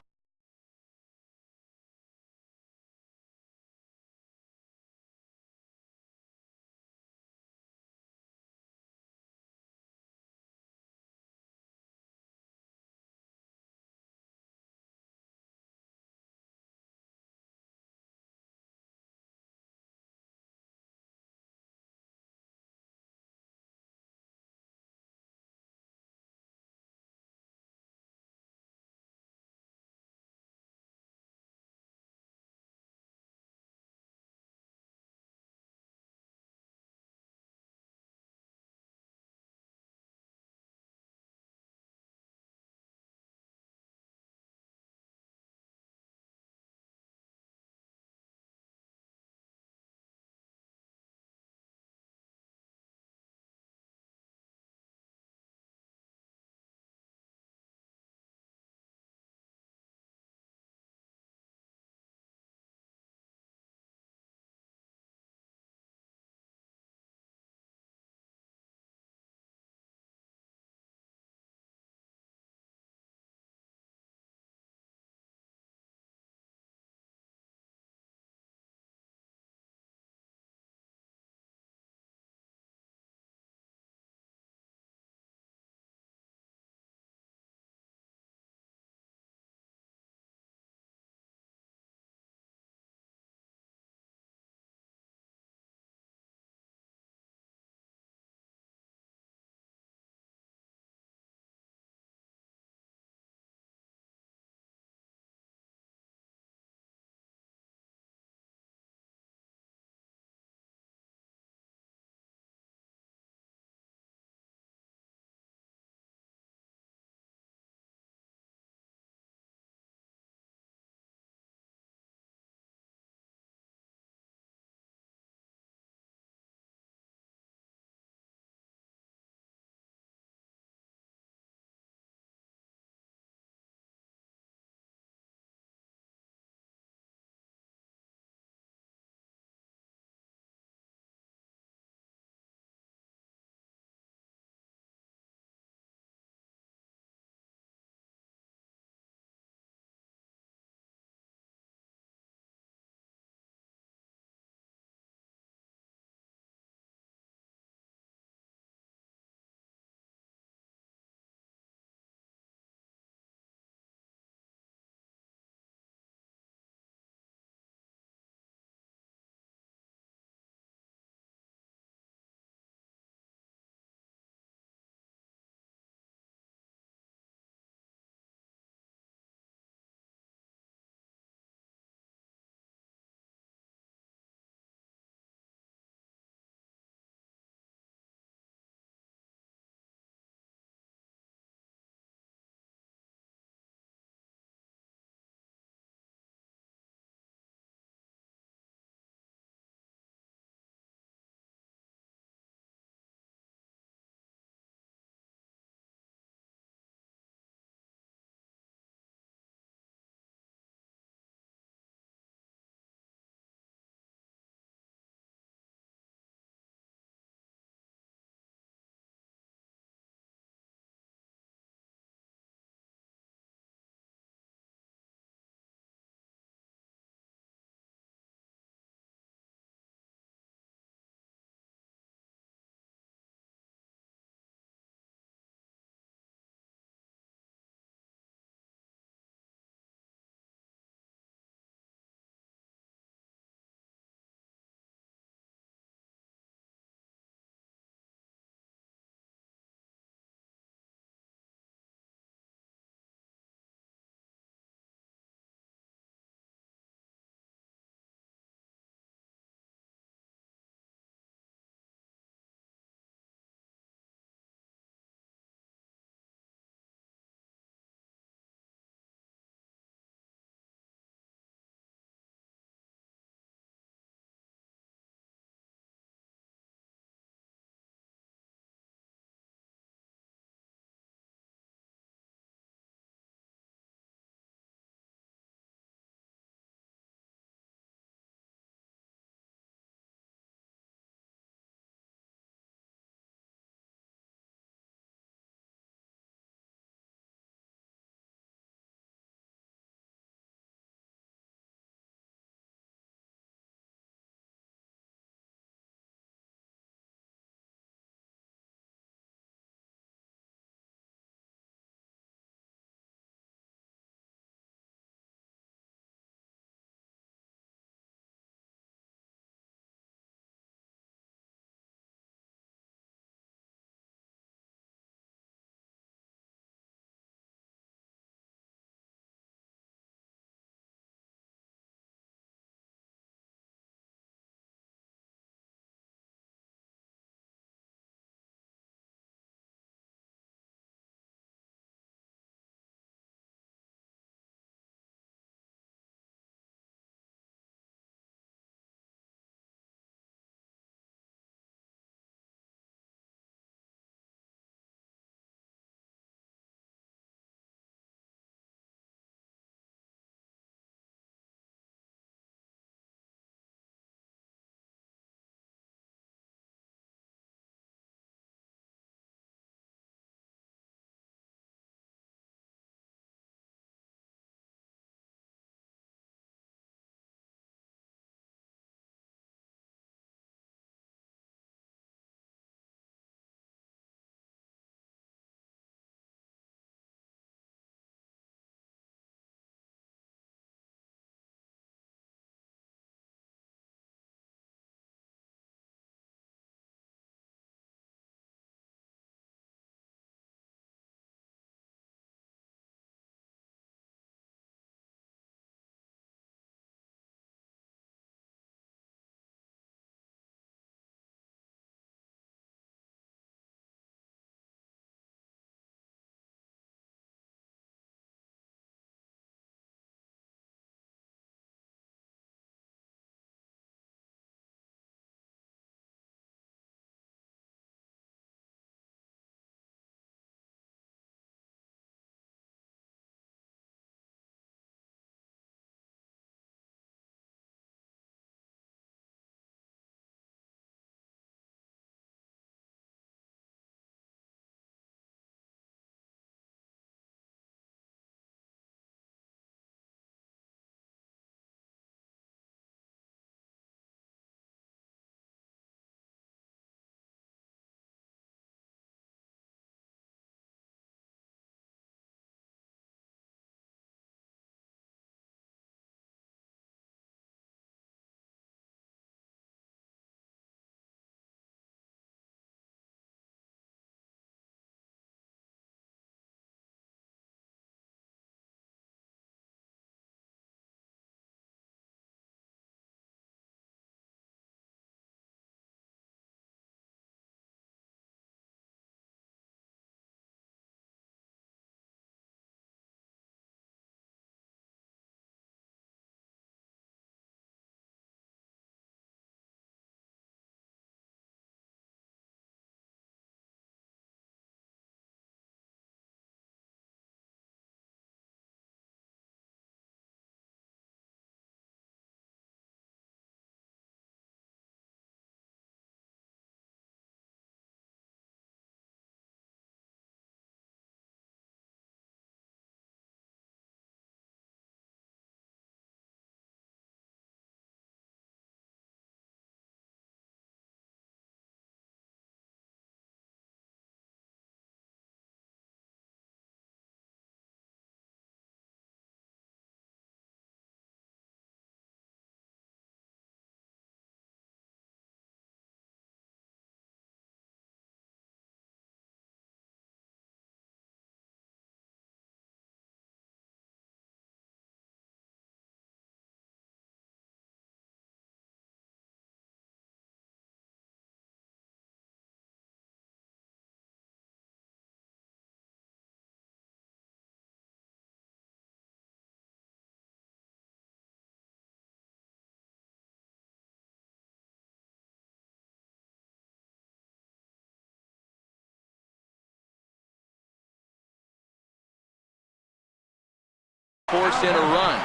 force in a run.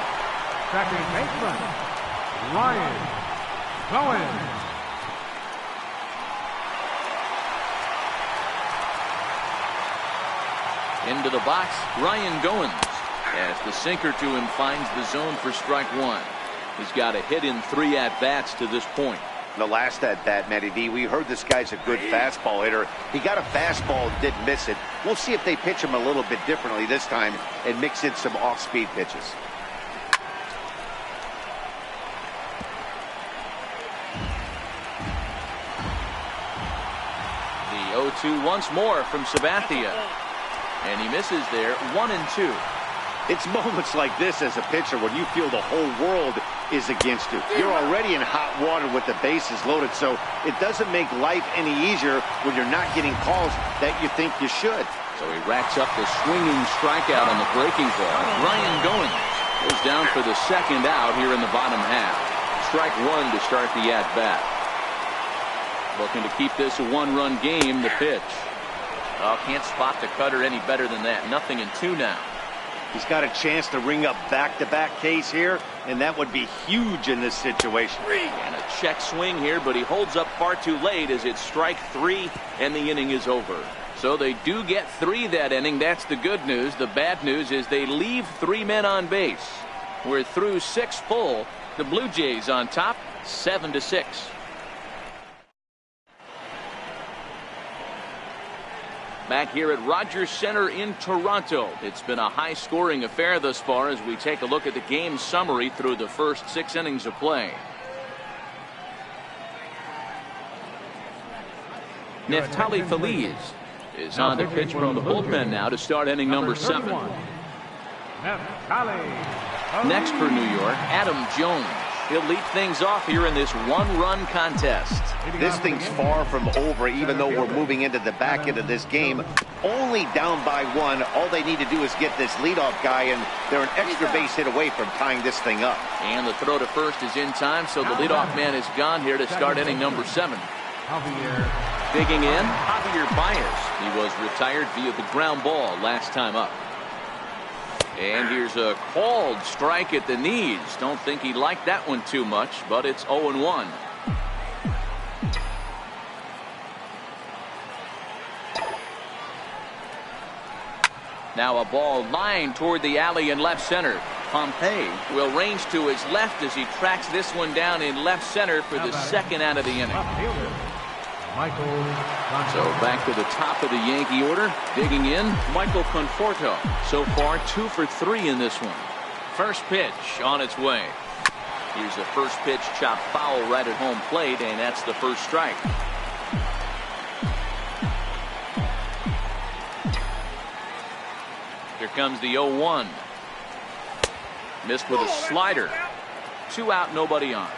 Second baseman, Ryan Goins. Into the box, Ryan Goins. As the sinker to him finds the zone for strike one. He's got a hit in 3 at-bats to this point. The last at-bat, Matty D, we heard this guy's a good fastball hitter. He got a fastball and didn't miss it. We'll see if they pitch him a little bit differently this time and mix in some off-speed pitches. The 0-2 once more from Sabathia. And he misses there, 1-2. It's moments like this as a pitcher when you feel the whole world is against you. You're already in hot water with the bases loaded, so it doesn't make life any easier when you're not getting calls that you think you should. So he racks up the swinging strikeout on the breaking ball. Ryan Goins goes down for the second out here in the bottom half. Strike one to start the at-bat. Looking to keep this a one-run game, the pitch. Oh, can't spot the cutter any better than that. 0-2 now. He's got a chance to ring up back-to-back Ks here, and that would be huge in this situation. And a check swing here, but he holds up far too late as it's strike 3, and the inning is over. So they do get 3 that inning. That's the good news. The bad news is they leave 3 men on base. We're through 6 full. The Blue Jays on top, 7-6. Back here at Rogers Center in Toronto. It's been a high-scoring affair thus far as we take a look at the game summary through the first 6 innings of play. Neftali Feliz is on the pitch from the bullpen now to start inning number 7. Next for New York, Adam Jones. He'll lead things off here in this one-run contest. This thing's far from over, even though we're moving into the back end of this game. Only down by 1. All they need to do is get this leadoff guy, and they're an extra base hit away from tying this thing up. And the throw to first is in time, so the leadoff man is gone here to start inning number 7. Digging in, Javier Baez. He was retired via the ground ball last time up. And here's a called strike at the knees. Don't think he liked that one too much, but it's 0-1. Now a ball lined toward the alley in left center. Pompey will range to his left as he tracks this one down in left center for the second out of the inning. So back to the top of the Yankee order. Digging in, Michael Conforto. So far 2 for 3 in this one. First pitch on its way. Here's the first pitch, chopped foul right at home plate, and that's the first strike. Here comes the 0-1. Missed with a slider. 2 out, nobody on.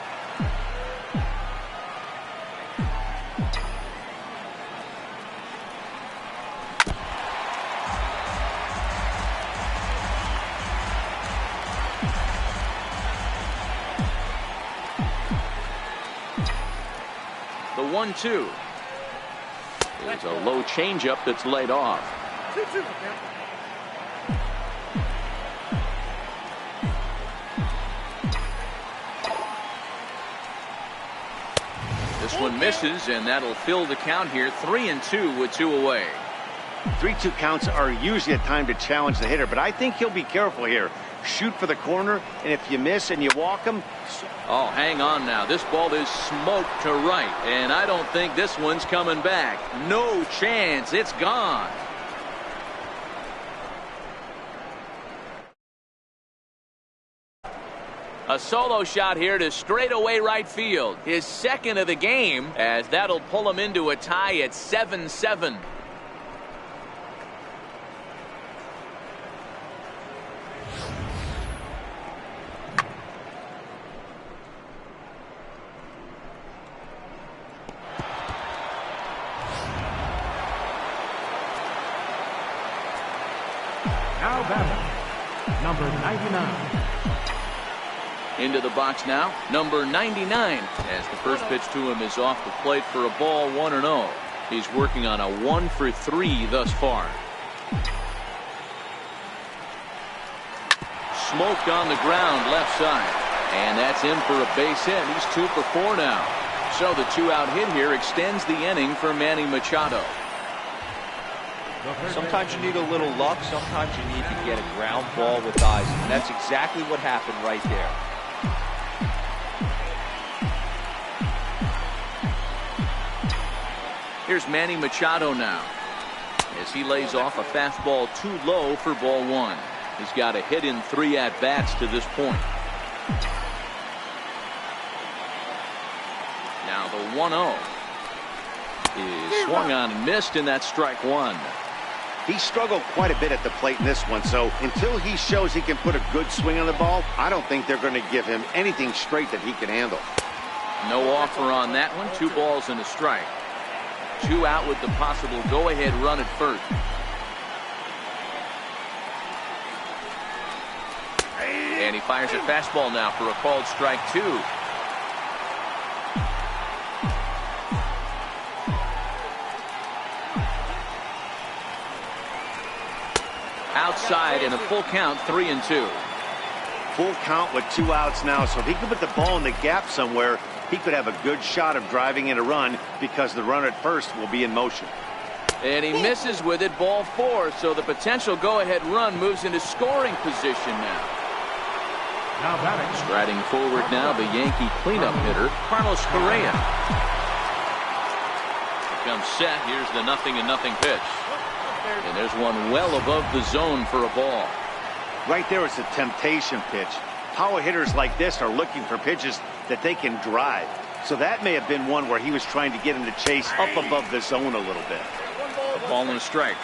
The 1-2 is a low changeup that's laid off. This one misses, and that'll fill the count here. 3-2 with 2 away. 3-2 counts are usually a time to challenge the hitter, but I think he'll be careful here. Shoot for the corner, and if you miss and you walk him. Oh, hang on now. This ball is smoked to right, and I don't think this one's coming back. No chance. It's gone. A solo shot here to straightaway right field. His second of the game, as that'll pull him into a tie at 7-7. Now batting, number 99. Into the box now, number 99, as the first pitch to him is off the plate for a ball, 1-0. He's working on a 1 for 3 thus far. smoked on the ground left side. And that's in for a base hit. He's 2 for 4 now. So the 2-out hit here extends the inning for Manny Machado. Sometimes you need a little luck. Sometimes you need to get a ground ball with eyes. And that's exactly what happened right there. Here's Manny Machado now, as he lays off a fastball too low for ball 1. He's got a hit in 3 at-bats to this point. Now the 1-0 is swung on and missed, and that's strike 1. He struggled quite a bit at the plate in this one, so until he shows he can put a good swing on the ball, I don't think they're going to give him anything straight that he can handle. No offer on that one. 2 balls and a strike. 2 out with the possible go-ahead run at first. And he fires a fastball now for a called strike 2. Outside in a full count, 3-2. Full count with 2 outs now, so if he could put the ball in the gap somewhere, he could have a good shot of driving in a run because the runner at first will be in motion. And he misses with it, ball 4, so the potential go-ahead run moves into scoring position now. Striding forward now, the Yankee cleanup hitter, Carlos Correa. Comes set. Here's the 0-0 pitch. And there's one well above the zone for a ball. Right there is a temptation pitch. Power hitters like this are looking for pitches that they can drive. So that may have been one where he was trying to get him to chase up above the zone a little bit. A ball and a strike.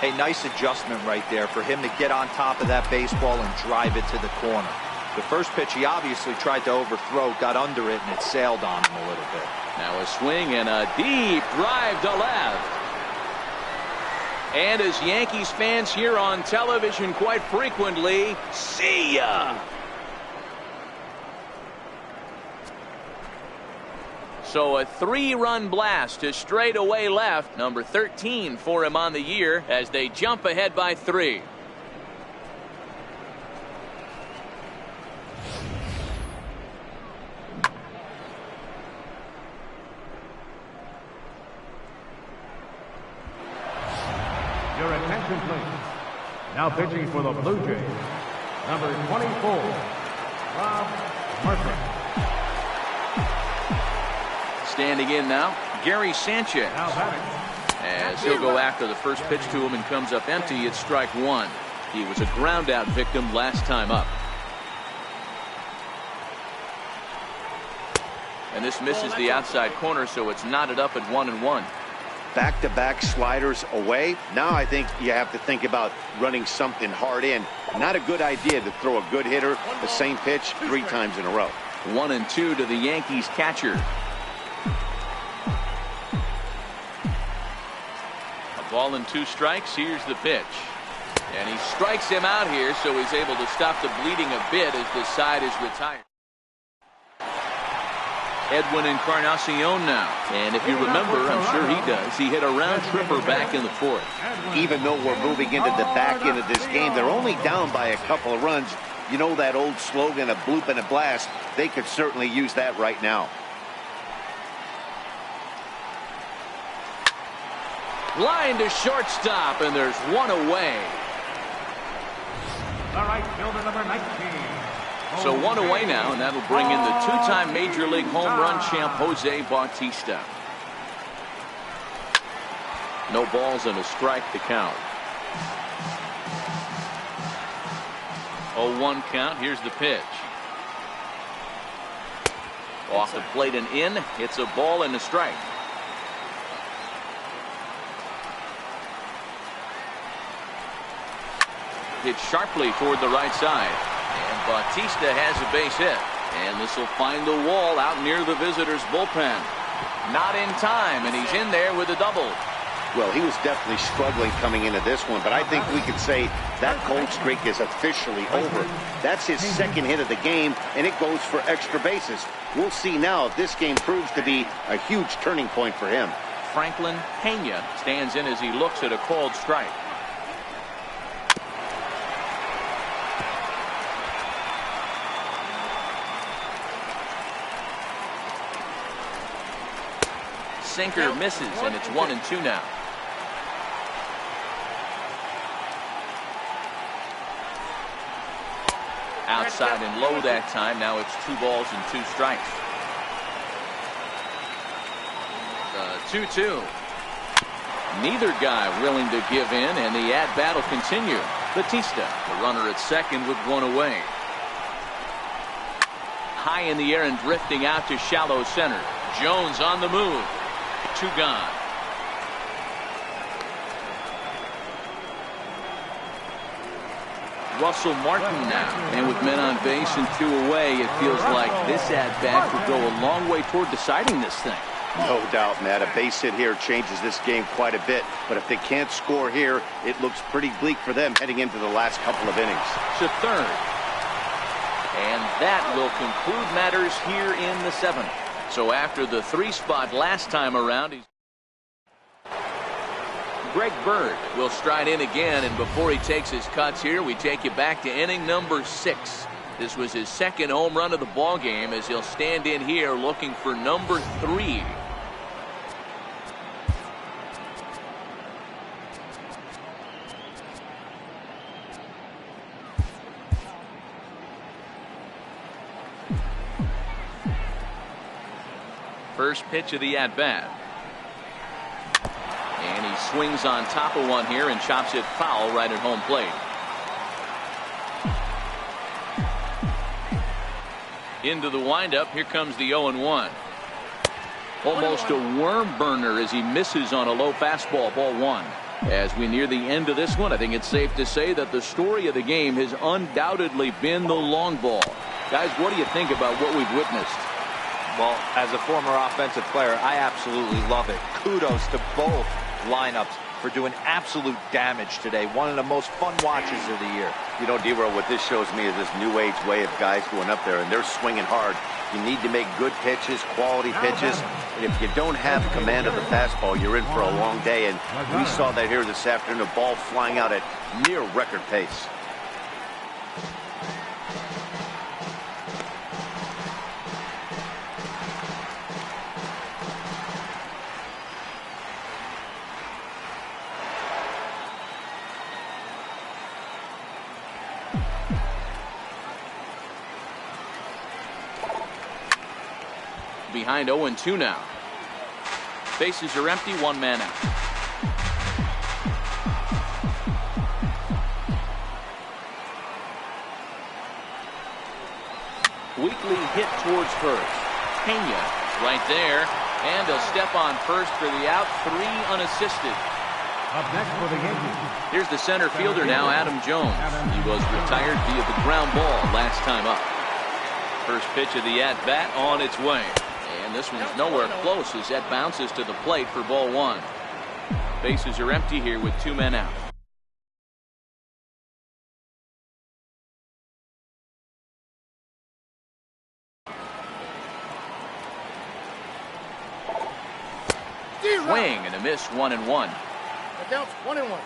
Hey, nice adjustment right there for him to get on top of that baseball and drive it to the corner. The first pitch he obviously tried to overthrow, got under it, and it sailed on him a little bit. Now a swing and a deep drive to left. And as Yankees fans hear on television quite frequently, see ya! So a 3-run blast to straightaway left, number 13 for him on the year, as they jump ahead by 3. Your attention, please. Now pitching for the Blue Jays, number 24, Rob Murphy. Standing in now, Gary Sanchez. As he'll go after the first pitch to him and comes up empty, it's strike 1. He was a ground out victim last time up. And this misses the outside corner, so it's knotted up at 1-1. Back-to-back sliders away. Now I think you have to think about running something hard in. Not a good idea to throw a good hitter the same pitch 3 times in a row. 1-2 to the Yankees catcher. A ball and 2 strikes. Here's the pitch. And he strikes him out here, so he's able to stop the bleeding a bit as the side is retired. Edwin Encarnacion now. And if you remember, I'm sure he does, he hit a round tripper back in the 4th. Even though we're moving into the back end of this game, they're only down by a couple of runs. You know that old slogan, a bloop and a blast. They could certainly use that right now. Line to shortstop, and there's one away. The right fielder, number 19. So one away now, and that'll bring in the 2-time Major League home run champ Jose Bautista. No balls and a strike to count. 0-1 count. Here's the pitch. Off the plate and in. It's a ball and a strike. Hit sharply toward the right side. And Bautista has a base hit. And this will find the wall out near the visitors' bullpen. Not in time, and he's in there with a double. Well, he was definitely struggling coming into this one, but I think we could say that cold streak is officially over. That's his 2nd hit of the game, and it goes for extra bases. We'll see now if this game proves to be a huge turning point for him. Franklin Pena stands in as he looks at a called strike. sinker misses, and it's 1-2 now. Outside and low that time. Now it's 2 balls and 2 strikes. 2-2. Neither guy willing to give in, and the at-bat will continue. Batista, the runner at second with 1 away. High in the air and drifting out to shallow center. Jones on the move. 2 gone. Russell Martin now, and with men on base and 2 away, it feels like this at-bat could go a long way toward deciding this thing. No doubt, Matt. A base hit here changes this game quite a bit. But if they can't score here, it looks pretty bleak for them heading into the last couple of innings. To third. And that will conclude matters here in the 7th. So after the 3 spot last time around, Greg Bird will stride in again, and before he takes his cuts here, we take you back to inning number 6. This was his 2nd home run of the ball game, as he'll stand in here looking for number 3. First pitch of the at-bat. And he swings on top of one here and chops it foul right at home plate. Into the windup. Here comes the 0-1. Almost a worm burner as he misses on a low fastball. Ball 1. As we near the end of this one, I think it's safe to say that the story of the game has undoubtedly been the long ball. Guys, what do you think about what we've witnessed? Well, as a former offensive player, I absolutely love it. Kudos to both lineups for doing absolute damage today. One of the most fun watches of the year. You know, D-Roll, what this shows me is this new age way of guys going up there, and they're swinging hard. You need to make good pitches, quality pitches, and if you don't have command of the fastball, you're in for a long day, and we saw that here this afternoon, a ball flying out at near record pace. Behind 0-2 now. Bases are empty, 1 man out. Weekly hit towards first. Pena right there, and he'll step on first for the out. 3 unassisted. Up next for the Yankees. Here's the center fielder now, Adam Jones. He was retired via the ground ball last time up. First pitch of the at-bat on its way. And this one's nowhere close as that bounces to the plate for ball 1. Bases are empty here with 2 men out. Swing and a miss, 1-1. The count's 1-1.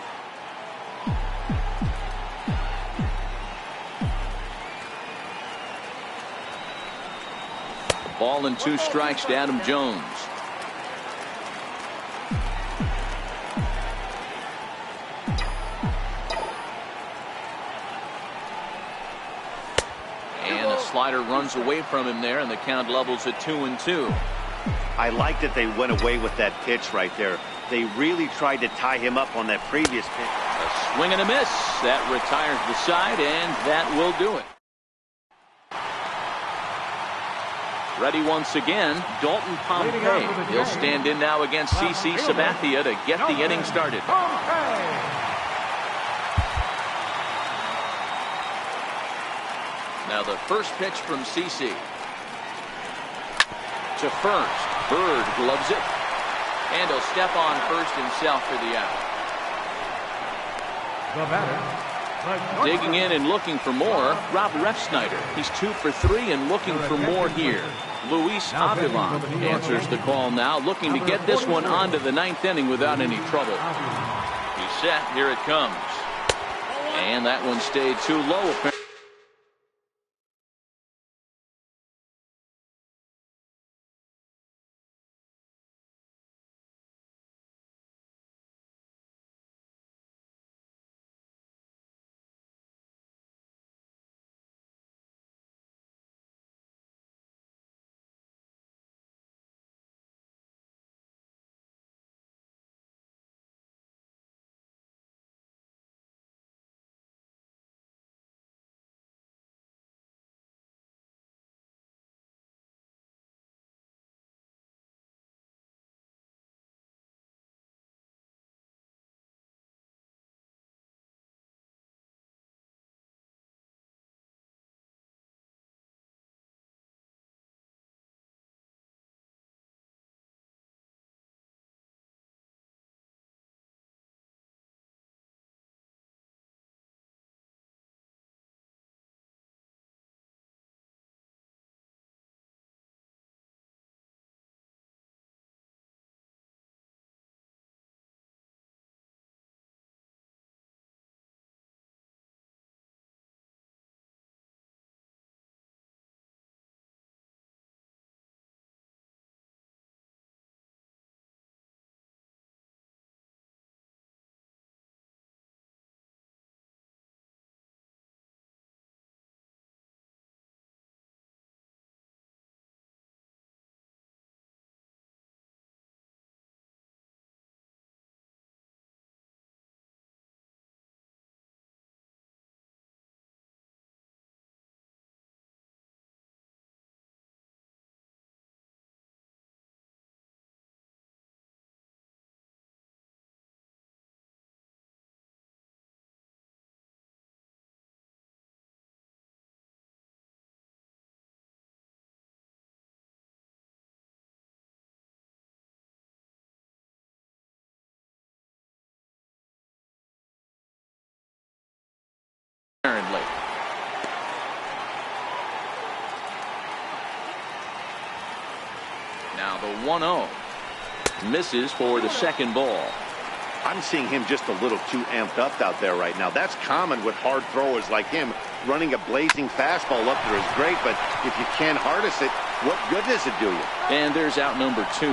Ball and 2 strikes to Adam Jones. And a slider runs away from him there, and the count levels at 2-2. I like that they went away with that pitch right there. They really tried to tie him up on that previous pitch. A swing and a miss. That retires the side, and that will do it. Ready once again, Dalton Pompey. He'll stand in now against CC Sabathia to get the inning started. Now the first pitch from CC. To first. Bird gloves it. And he'll step on first himself for the out. The batter. Digging in and looking for more, Rob Refsnyder. He's 2 for 3 and looking for more here. Luis Avilan answers the call now, looking to get this one onto the 9th inning without any trouble. He's set. Here it comes. And that one stayed too low. the 1-0. Misses for the second ball. I'm seeing him just a little too amped up out there right now. That's common with hard throwers like him. Running a blazing fastball up there is great, but if you can't harness it, what good does it do you? And there's out number 2.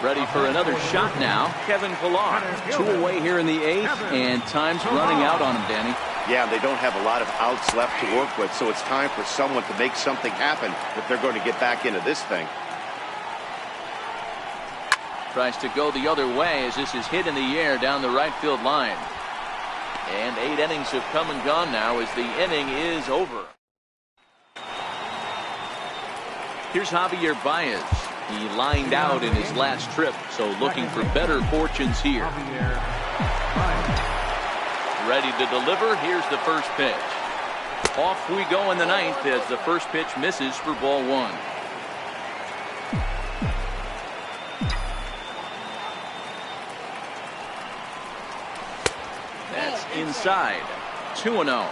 Ready for another shot now, Kevin Pillar. 2 away here in the 8th, and time's running out on him, Danny. Yeah, they don't have a lot of outs left to work with, so it's time for someone to make something happen if they're going to get back into this thing. Tries to go the other way as this is hit in the air down the right field line. And 8 innings have come and gone now as the inning is over. Here's Javier Baez. He lined out in his last trip, so looking for better fortunes here. Ready to deliver. Here's the first pitch. Off we go in the 9th as the first pitch misses for ball 1. That's inside. 2-0.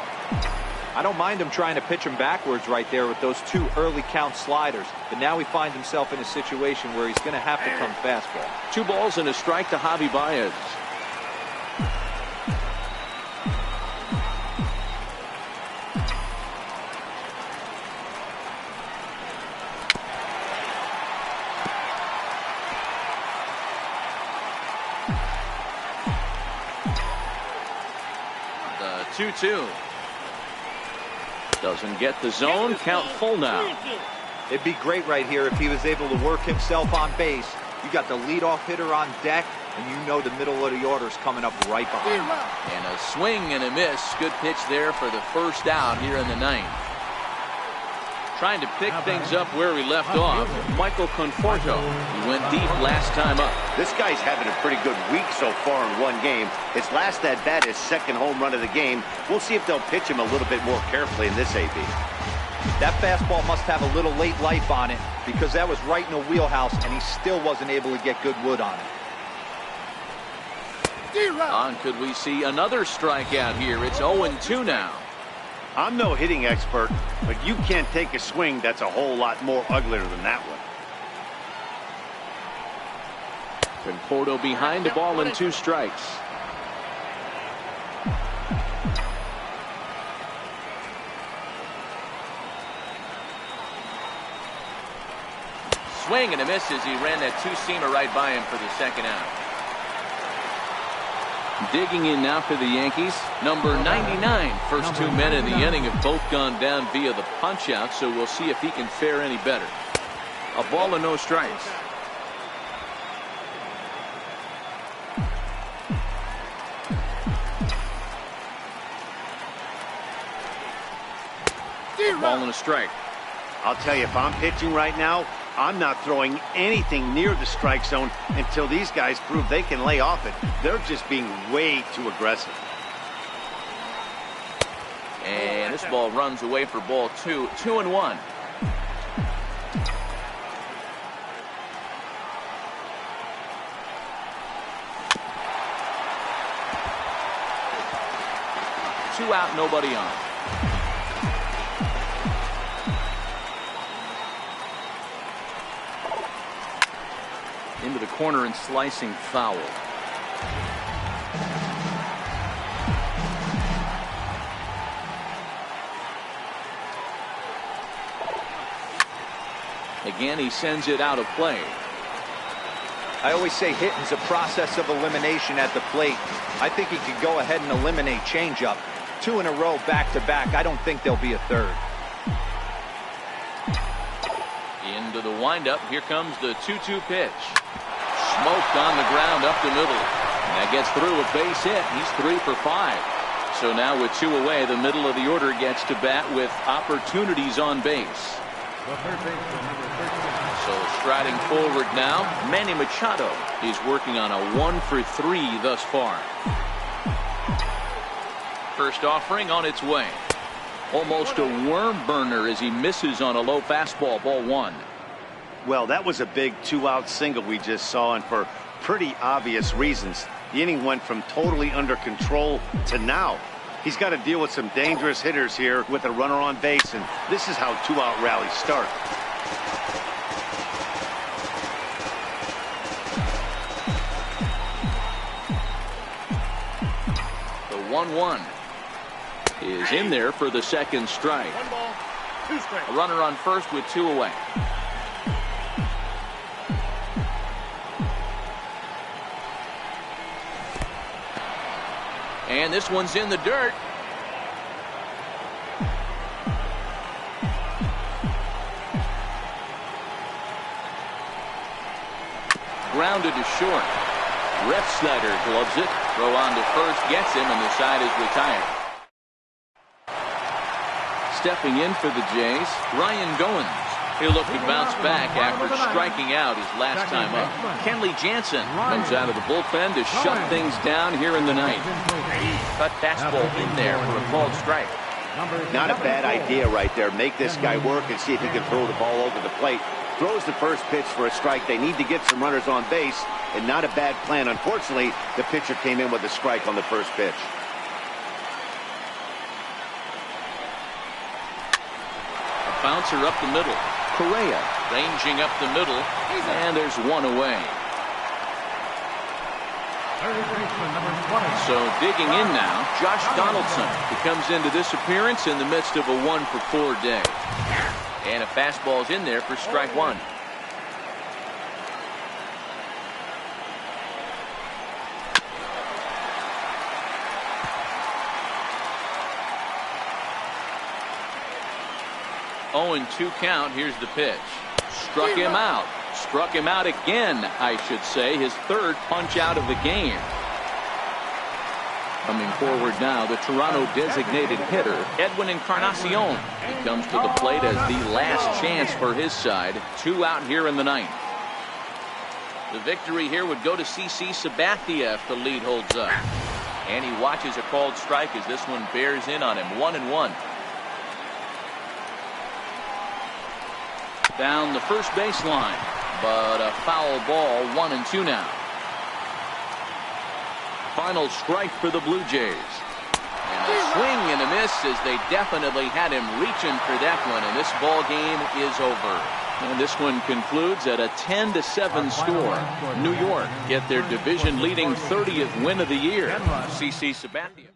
I don't mind him trying to pitch him backwards right there with those 2 early count sliders, but now he finds himself in a situation where he's going to have to come fastball. 2 balls and a strike to Javi Baez. The 2-2. Doesn't get the zone. Count full now. It'd be great right here if he was able to work himself on base. You got the leadoff hitter on deck, and you know the middle of the order's coming up right behind him. And a swing and a miss. Good pitch there for the first out here in the 9th. Trying to pick things up where we left off, Michael Conforto. He went deep last time up. This guy's having a pretty good week so far in one game. His last at bat is second home run of the game. We'll see if they'll pitch him a little bit more carefully in this AB. That fastball must have a little late life on it because that was right in the wheelhouse and he still wasn't able to get good wood on it. On could we see another strikeout here? It's 0-2 now. I'm no hitting expert, but you can't take a swing that's a whole lot more uglier than that one. Conforto behind the ball and 2 strikes. Swing and a miss as he ran that 2-seamer right by him for the second out. Digging in now for the Yankees, number 99. First 2 men in the inning have both gone down via the punch-out, so we'll see if he can fare any better. A ball and no strikes. A ball and a strike. I'll tell you, if I'm pitching right now, I'm not throwing anything near the strike zone until these guys prove they can lay off it. They're just being way too aggressive. And this ball runs away for ball 2. 2-1. Two out, nobody on. Into the corner and slicing foul. Again, he sends it out of play. I always say hitting's a process of elimination at the plate. I think he could go ahead and eliminate changeup. 2 in a row back-to-back. I don't think there'll be a third. Into the windup. Here comes the 2-2 pitch. Smoked on the ground up the middle. And that gets through a base hit. He's 3 for 5. So now with 2 away, the middle of the order gets to bat with opportunities on base. So striding forward now, Manny Machado. He's working on a 1 for 3 thus far. First offering on its way. Almost a worm burner as he misses on a low fastball. Ball 1. Well, that was a big 2-out single we just saw, and for pretty obvious reasons. The inning went from totally under control to now. He's got to deal with some dangerous hitters here with a runner on base, and this is how 2-out rallies start. 1-1 is in there for the second strike. 1 ball, 2 strikes. A runner on first with 2 away. And this one's in the dirt. Grounded to short. Refsnyder gloves it. Throw on to first, gets him, and the side is retired. Stepping in for the Jays, Ryan Goins. He'll look to bounce back after striking out his last time up. Kenley Jansen comes out of the bullpen to shut things down here in the ninth. Cut fastball in there for a called strike. Not a bad idea right there. Make this guy work and see if he can throw the ball over the plate. Throws the first pitch for a strike. They need to get some runners on base, and not a bad plan. Unfortunately, the pitcher came in with a strike on the first pitch. A bouncer up the middle. Correa ranging up the middle, and there's 1 away. So digging in now, Josh Donaldson, who comes into this appearance in the midst of a 1-for-4 day. And a fastball's in there for strike 1. Oh, and 2 count. Here's the pitch. Struck him out. Struck him out again, I should say. His 3rd punch out of the game. Coming forward now, the Toronto designated hitter, Edwin Encarnacion. He comes to the plate as the last chance for his side. 2 out here in the ninth. The victory here would go to CC Sabathia if the lead holds up. And he watches a called strike as this one bears in on him. 1-1. Down the first baseline, but a foul ball. 1-2 now. Final strike for the Blue Jays. And a swing and a miss as they definitely had him reaching for that one, and this ball game is over. And this one concludes at a 10-7 score. New York get their division leading 30th win of the year. CC Sabathia.